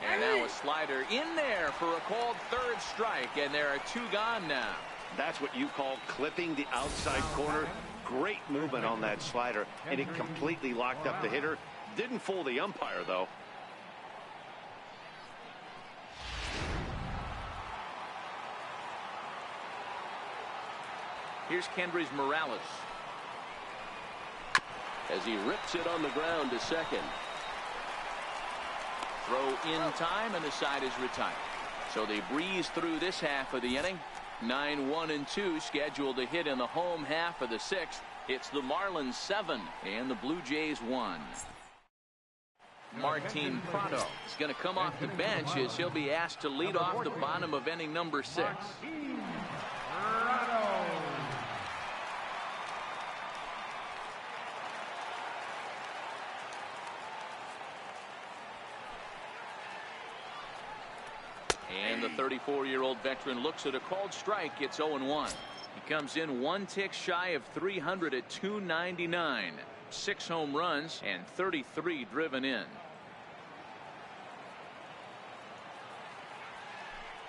And now a slider in there for a called third strike, and there are 2 gone now. That's what you call clipping the outside corner. Great movement on that slider, and it completely locked up the hitter. Didn't fool the umpire, though. Here's Kendrys Morales as he rips it on the ground to second. Throw in time, and the side is retired. So they breeze through this half of the inning. 9-1-2 scheduled to hit in the home half of the 6th. It's the Marlins 7 and the Blue Jays 1. Martin Prado is going to come off the bench as he'll be asked to lead off the bottom of inning number 6. And the 34-year-old veteran looks at a called strike. It's 0-1. He comes in 1 tick shy of 300 at 299. 6 home runs and 33 driven in.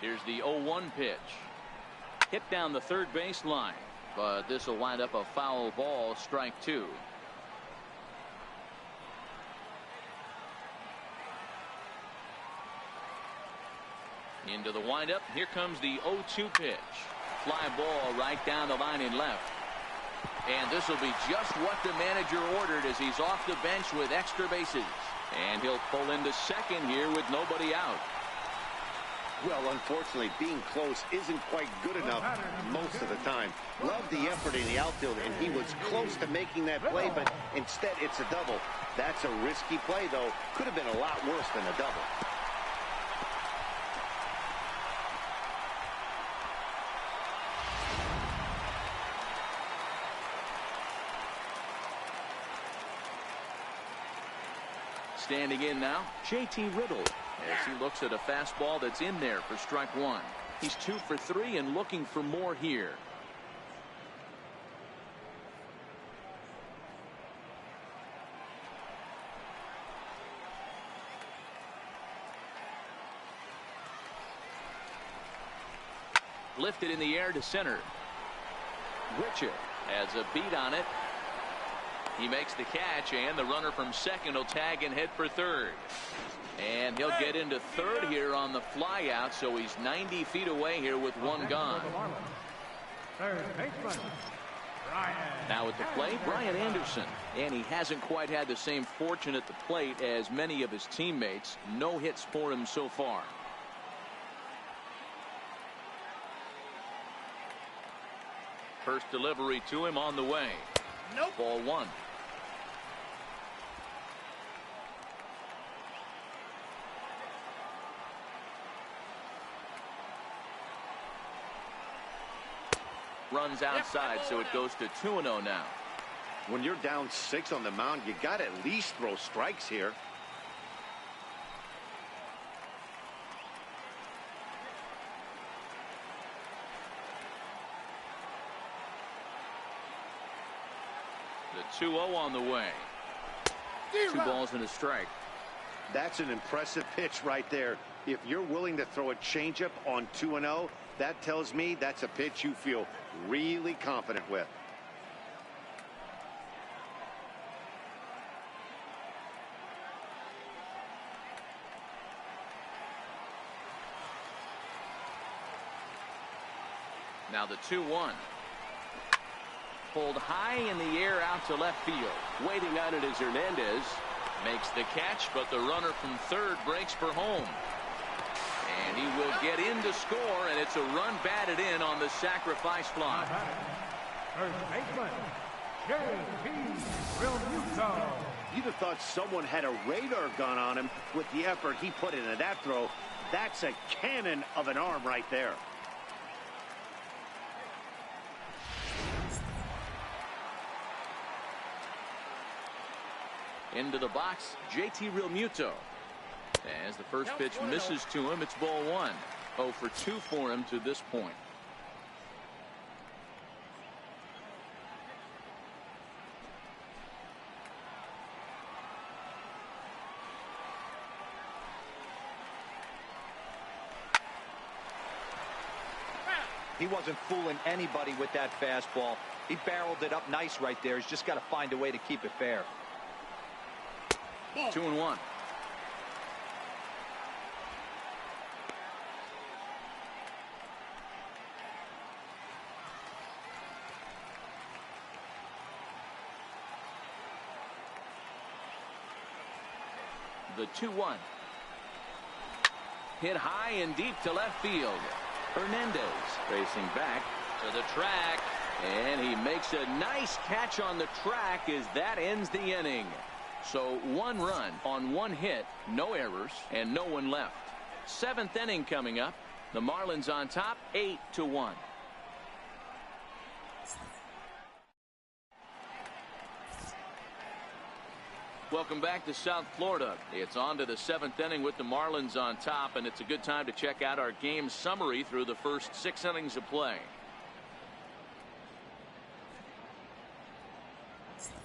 Here's the 0-1 pitch. Hit down the third base line, but this will wind up a foul ball, strike 2. Into the windup. Here comes the 0-2 pitch. Fly ball right down the line in left. And this will be just what the manager ordered as he's off the bench with extra bases. And he'll pull into second here with nobody out. Well, unfortunately, being close isn't quite good enough most of the time. Loved the effort in the outfield, and he was close to making that play, but instead it's a double. That's a risky play, though. Could have been a lot worse than a double. Standing in now, JT Riddle, as he looks at a fastball that's in there for strike 1. He's 2 for 3 and looking for more here. Lifted in the air to center. Richard has a beat on it. He makes the catch, and the runner from second will tag and head for third. And he'll get into third here on the fly out, so he's 90 feet away here with 1 gone. Third baseman, Now at the plate, Brian Anderson. And he hasn't quite had the same fortune at the plate as many of his teammates. No hits for him so far. First delivery to him on the way. Nope. Ball 1. Runs outside, so it goes to 2-0 now. When you're down 6 on the mound, you got to at least throw strikes here. The 2-0 on the way. 2 balls and a strike. That's an impressive pitch right there. If you're willing to throw a changeup on 2-0, that tells me that's a pitch you feel really confident with. Now the 2-1. Pulled high in the air out to left field. Waiting on it is Hernandez. Makes the catch, but the runner from third breaks for home. And he will get in to score, and it's a run batted in on the sacrifice fly. First baseman, JT Realmuto. You'd have thought someone had a radar gun on him with the effort he put into that throw. That's a cannon of an arm right there. Into the box, JT Realmuto. As the first pitch misses to him, it's ball one. 0 for 2 for him to this point. He wasn't fooling anybody with that fastball. He barreled it up nice right there. He's just got to find a way to keep it fair. 2-1. The 2-1. Hit high and deep to left field. Hernandez racing back to the track, and he makes a nice catch on the track as that ends the inning. So 1 run on 1 hit, no errors, and no one left. 7th inning coming up. The Marlins on top, 8-1. Welcome back to South Florida. It's on to the 7th inning with the Marlins on top, and it's a good time to check out our game summary through the first 6 innings of play.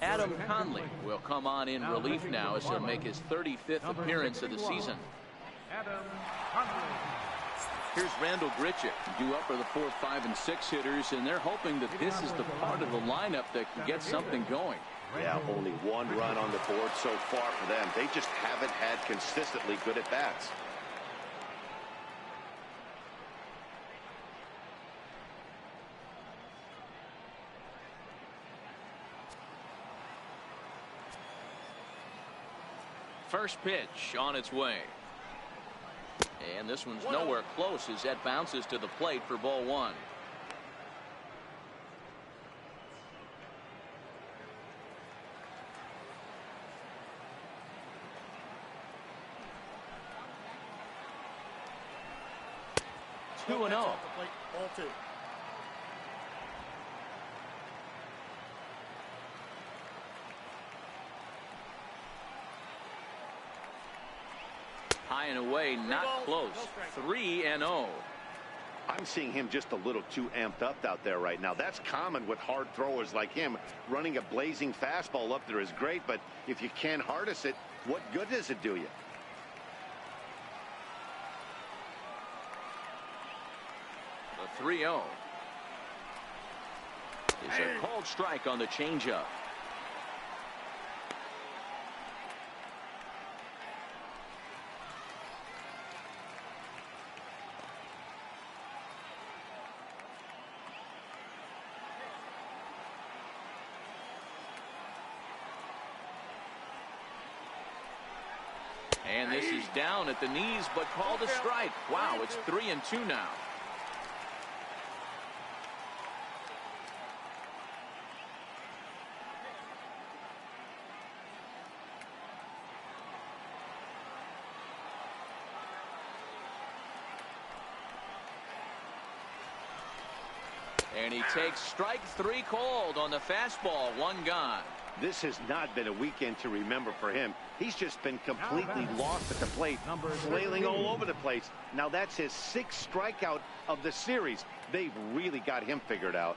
Adam Conley will come on in relief now as he'll make his 35th appearance of the season. Here's Randall Grichuk, due up for the 4, 5, and 6 hitters, and they're hoping that this is the part of the lineup that can get something going. Yeah, only 1 run on the board so far for them. They just haven't had consistently good at bats. First pitch on its way. And this one's nowhere close as that bounces to the plate for ball 1. Two and 0. High and away, not close. 3-0. I'm seeing him just a little too amped up out there right now. That's common with hard throwers like him. Running a blazing fastball up there is great, but if you can't harness it, what good does it do you? The 3-0 is a called strike on the changeup. And this is down at the knees, but called a strike. Wow, it's 3-2 now. And he takes strike 3 called on the fastball. 1 gone. This has not been a weekend to remember for him. He's just been completely lost at the plate, flailing all over the place. Now that's his 6th strikeout of the series. They've really got him figured out.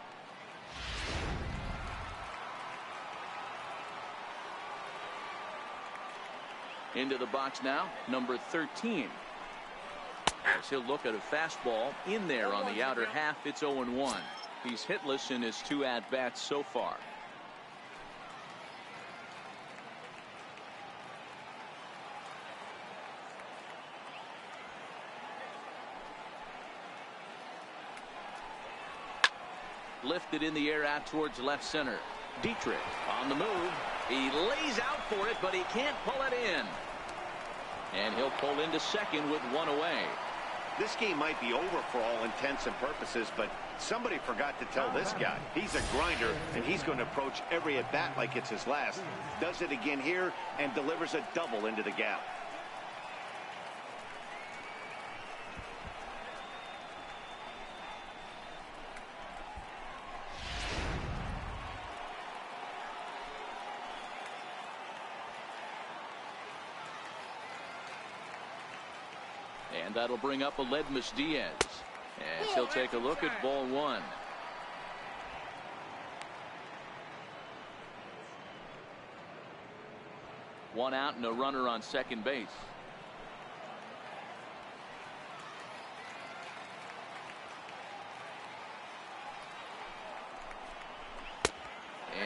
Into the box now, number 13. As he'll look at a fastball in there on the outer half. It's 0-1. He's hitless in his 2 at-bats so far. Lifted in the air out towards left center. Dietrich on the move. He lays out for it, but he can't pull it in. And he'll pull into second with 1 away. This game might be over for all intents and purposes, but somebody forgot to tell this guy. He's a grinder, and he's going to approach every at-bat like it's his last. Does it again here and delivers a double into the gap. And that'll bring up Aledmus Diaz. And he'll take a look at ball one. One out and a runner on second base.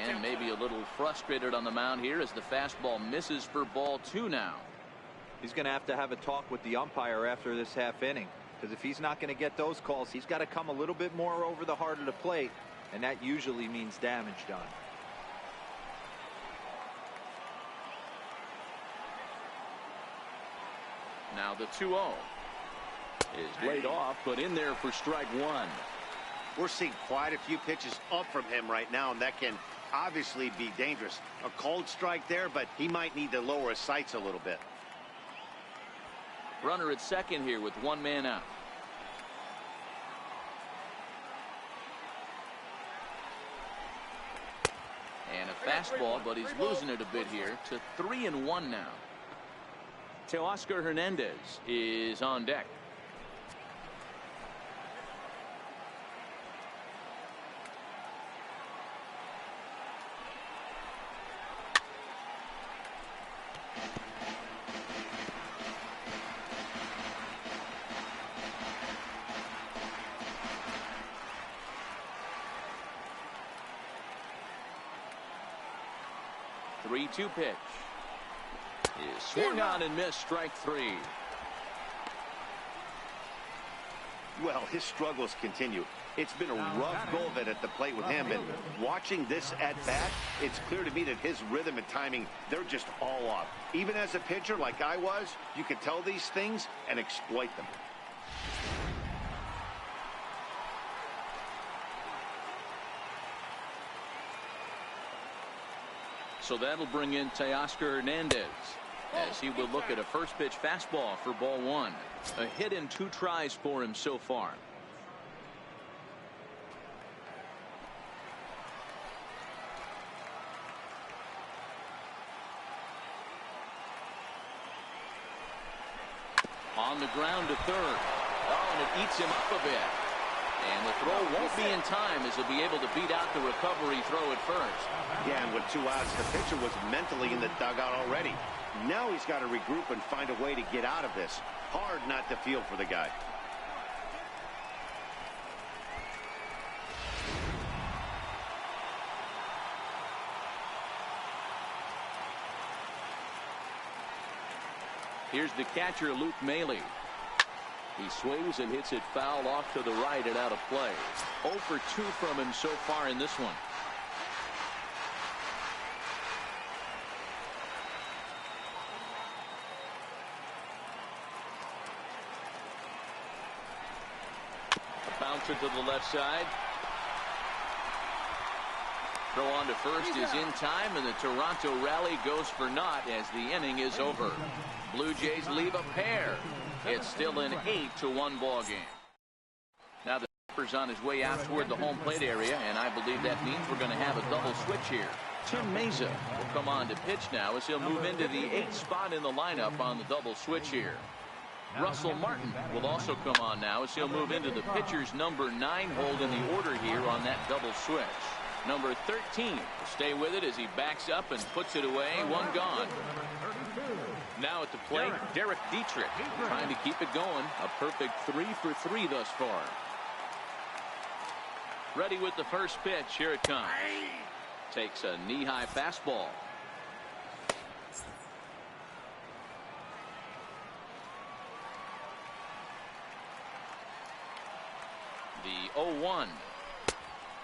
And maybe a little frustrated on the mound here as the fastball misses for ball two now. He's going to have a talk with the umpire after this half inning, because if he's not going to get those calls, he's got to come a little bit more over the heart of the plate, and that usually means damage done. Now the 2-0 is laid off, but in there for strike one. We're seeing quite a few pitches up from him right now, and that can obviously be dangerous. A cold strike there, but he might need to lower his sights a little bit. Runner at second here with one man out. And a fastball, but he's losing it a bit here to 3-1 now. Teoscar Hernandez is on deck. The 3-2 pitch is swung on and missed, strike three. Well, his struggles continue. It's been a rough go of it at the plate with him, and watching this at bat, it's clear to me that his rhythm and timing, they're just all off. Even as a pitcher like I was, you can tell these things and exploit them. So that'll bring in Teoscar Hernandez as he will look at a first pitch fastball for ball one. A hit in 2 tries for him so far. On the ground to third. Oh, and it eats him up a bit. And the throw won't be in time as he'll be able to beat out the recovery throw at first. Yeah, and with 2 outs, the pitcher was mentally in the dugout already. Now he's got to regroup and find a way to get out of this. Hard not to feel for the guy. Here's the catcher, Luke Maile. He swings and hits it foul off to the right and out of play. 0 for 2 from him so far in this one. A bouncer to the left side. Throw on to first is in time, and the Toronto rally goes for naught as the inning is over. Blue Jays leave a pair. It's still an 8-1 ball game. Now the Clipper's on his way out toward the home plate area, and I believe that means we're going to have a double switch here. Tim Meza will come on to pitch now as he'll move into the 8th spot in the lineup on the double switch here. Russell Martin will also come on now as he'll move into the pitcher's number 9 hold in the order here on that double switch. Number 13 will stay with it as he backs up and puts it away. One gone. Now at the plate, Derek Dietrich trying to keep it going. A perfect 3 for 3 thus far. Ready with the first pitch. Here it comes. Takes a knee-high fastball. The 0-1.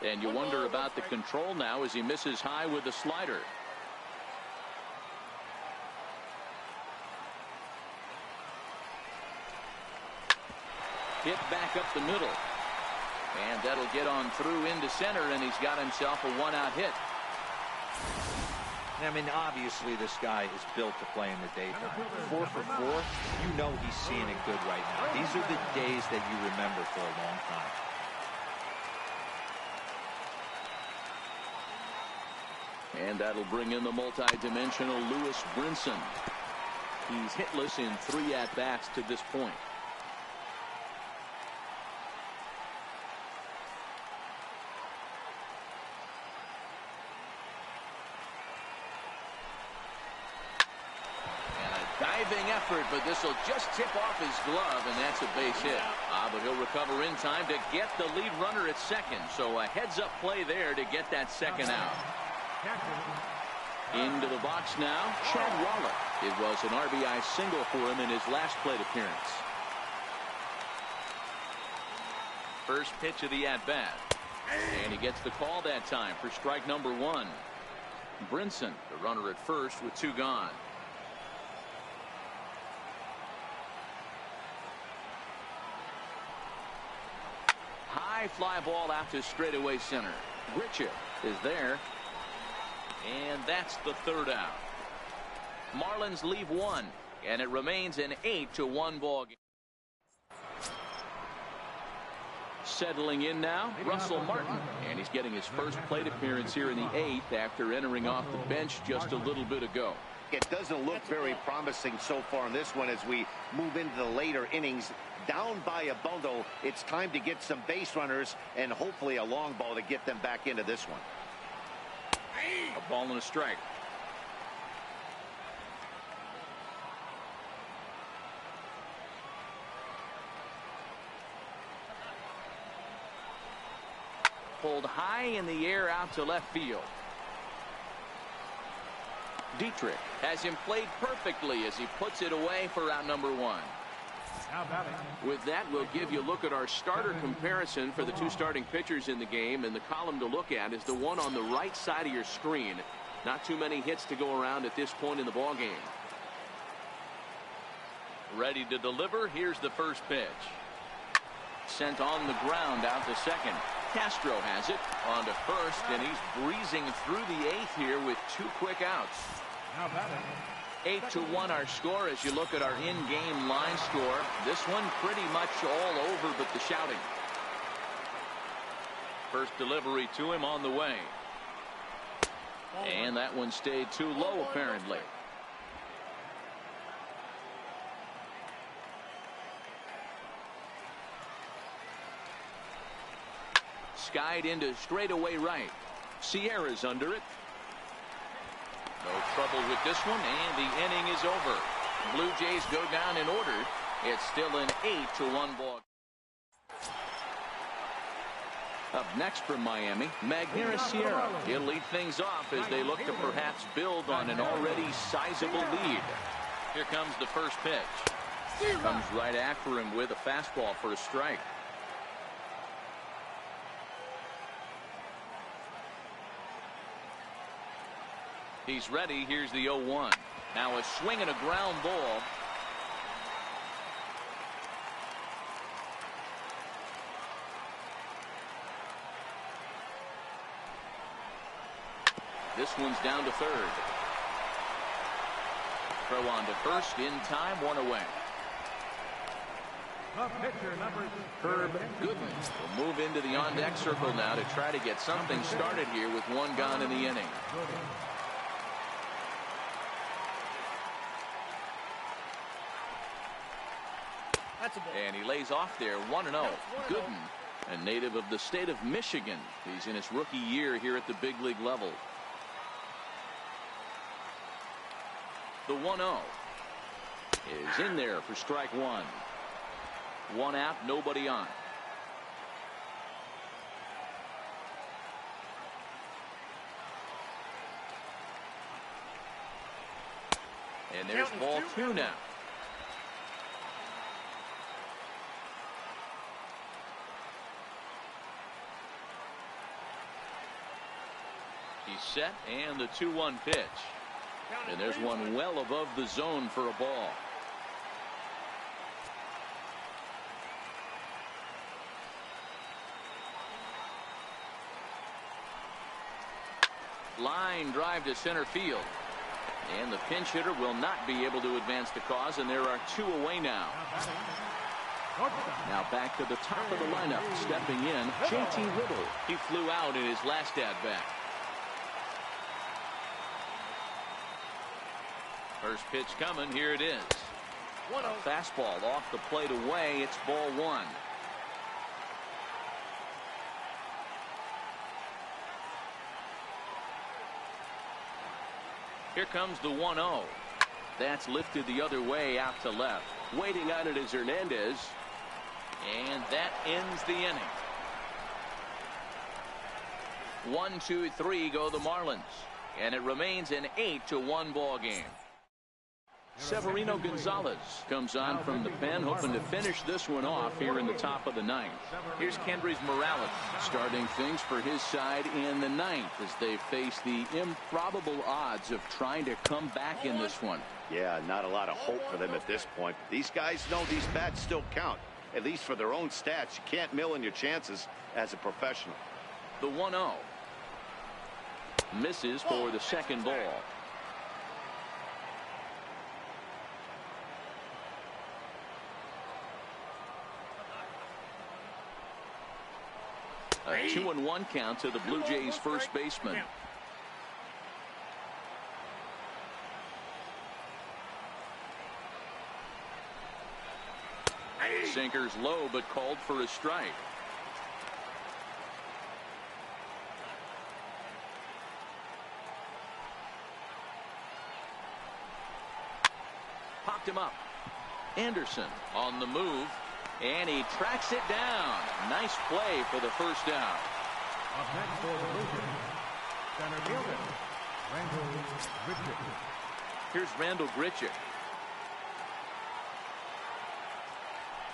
And you wonder about the control now as he misses high with the slider. Hit back up the middle. And that'll get on through into center, and he's got himself a 1-out hit. I mean, obviously this guy is built to play in the daytime. 4 for 4, you know he's seeing it good right now. These are the days that you remember for a long time. And that'll bring in the multi-dimensional Lewis Brinson. He's hitless in 3 at-bats to this point. effort, but this will just tip off his glove, and that's a base hit. But he'll recover in time to get the lead runner at second. So a heads-up play there to get that second out. Into the box now, Chad Waller. It was an RBI single for him in his last plate appearance. First pitch of the at-bat. And he gets the call that time for strike number one. Brinson, the runner at first with two gone. High fly ball out to straightaway center. Gritchett is there. And that's the third out. Marlins leave one, and it remains an 8-1 ball game. Settling in now, Russell Martin, and he's getting his first plate appearance here in the 8th after entering off the bench just a little bit ago. It doesn't look very promising so far in this one as we move into the later innings. Down by a bundle, it's time to get some base runners and hopefully a long ball to get them back into this one. A ball and a strike. Pulled high in the air out to left field. Dietrich has him played perfectly as he puts it away for out number one. With that, we'll give you a look at our starter comparison for the two starting pitchers in the game, and the column to look at is the one on the right side of your screen. Not too many hits to go around at this point in the ball game. Ready to deliver. Here's the first pitch. Sent on the ground out to second. Castro has it on to first, and he's breezing through the 8th here with two quick outs. 8-1 our score as you look at our in-game line score. This one pretty much all over but the shouting. First delivery to him on the way. And that one stayed too low apparently. Skied into straightaway right. Sierra's under it. No trouble with this one, and the inning is over. Blue Jays go down in order. It's still an 8-1 ball. Up next from Miami, Magneuris Sierra. He'll lead things off as they look to perhaps build on an already sizable lead. Here comes the first pitch. Comes right after him with a fastball for a strike. He's ready. Here's the 0-1. Now a swing and a ground ball. This one's down to third. Throw on to first in time, one away. Herb Gooden will move into the on-deck circle now to try to get something started here with one gone in the inning. And he lays off there 1-0. Gooden, a native of the state of Michigan. He's in his rookie year here at the big league level. The 1-0 is in there for strike one. One out, nobody on. And there's ball two now. He's set, and the 2-1 pitch. And there's one well above the zone for a ball. Line drive to center field. And the pinch hitter will not be able to advance the cause, and there are two away now. Now back to the top of the lineup. Stepping in, JT Riddle. He flew out in his last at-bat. First pitch coming. Here it is. A fastball off the plate away. It's ball one. Here comes the 1-0. That's lifted the other way out to left. Waiting on it is Hernandez. And that ends the inning. 1-2-3 go the Marlins. And it remains an 8-1 ball game. Severino Gonzalez comes on from the pen, hoping to finish this one off here in the top of the ninth. Here's Kendrys Morales starting things for his side in the ninth as they face the improbable odds of trying to come back in this one. Yeah, not a lot of hope for them at this point. These guys know these bats still count, at least for their own stats. You can't mill in your chances as a professional. The 1-0 misses for the second ball. A 2-1 count to the Blue Jays first baseman. Sinker's low, but called for a strike. Popped him up. Anderson on the move. And he tracks it down. Nice play for the first down. Up next for the Blue Jays, center fielder, Randall Grichuk. Here's Randall Grichuk.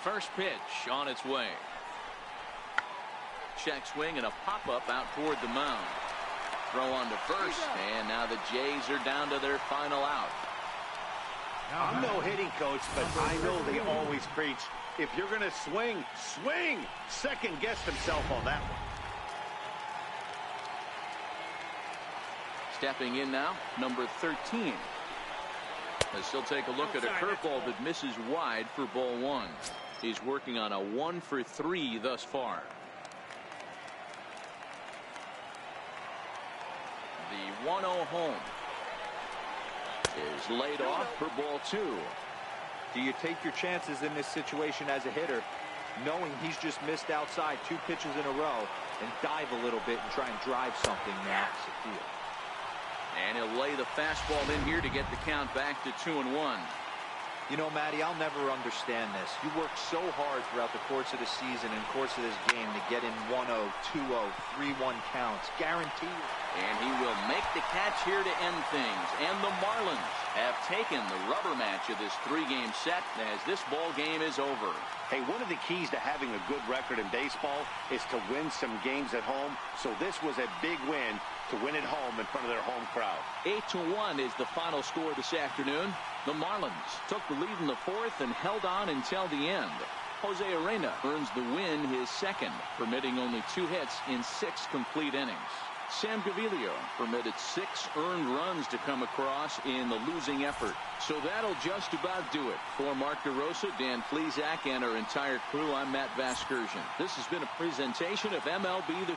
First pitch on its way. Check swing and a pop-up out toward the mound. Throw on to first, and now the Jays are down to their final out. I'm no hitting coach, but I know they always preach, if you're going to swing, swing. Second guessed himself on that one. Stepping in now, number 13. As he'll take a look at a curveball that misses wide for ball one. He's working on a 1 for 3 thus far. The 1-0 home is laid off for ball 2. Do you take your chances in this situation as a hitter, knowing he's just missed outside 2 pitches in a row, and dive a little bit and try and drive something now to the field? And he'll lay the fastball in here to get the count back to 2-1. You know, Matty, I'll never understand this. You work so hard throughout the course of the season and course of this game to get in 1-0, 2-0, 3-1 counts. Guaranteed. And he will make the catch here to end things. And the Marlins have taken the rubber match of this 3-game set as this ball game is over. Hey, one of the keys to having a good record in baseball is to win some games at home. So this was a big win to win at home in front of their home crowd. 8-1 is the final score this afternoon. The Marlins took the lead in the 4th and held on until the end. Jose Arena earns the win, his second, permitting only 2 hits in 6 complete innings. Sam Gaviglio permitted 6 earned runs to come across in the losing effort. So that'll just about do it. For Mark DeRosa, Dan Plesac, and our entire crew, I'm Matt Vasgersian. This has been a presentation of MLB.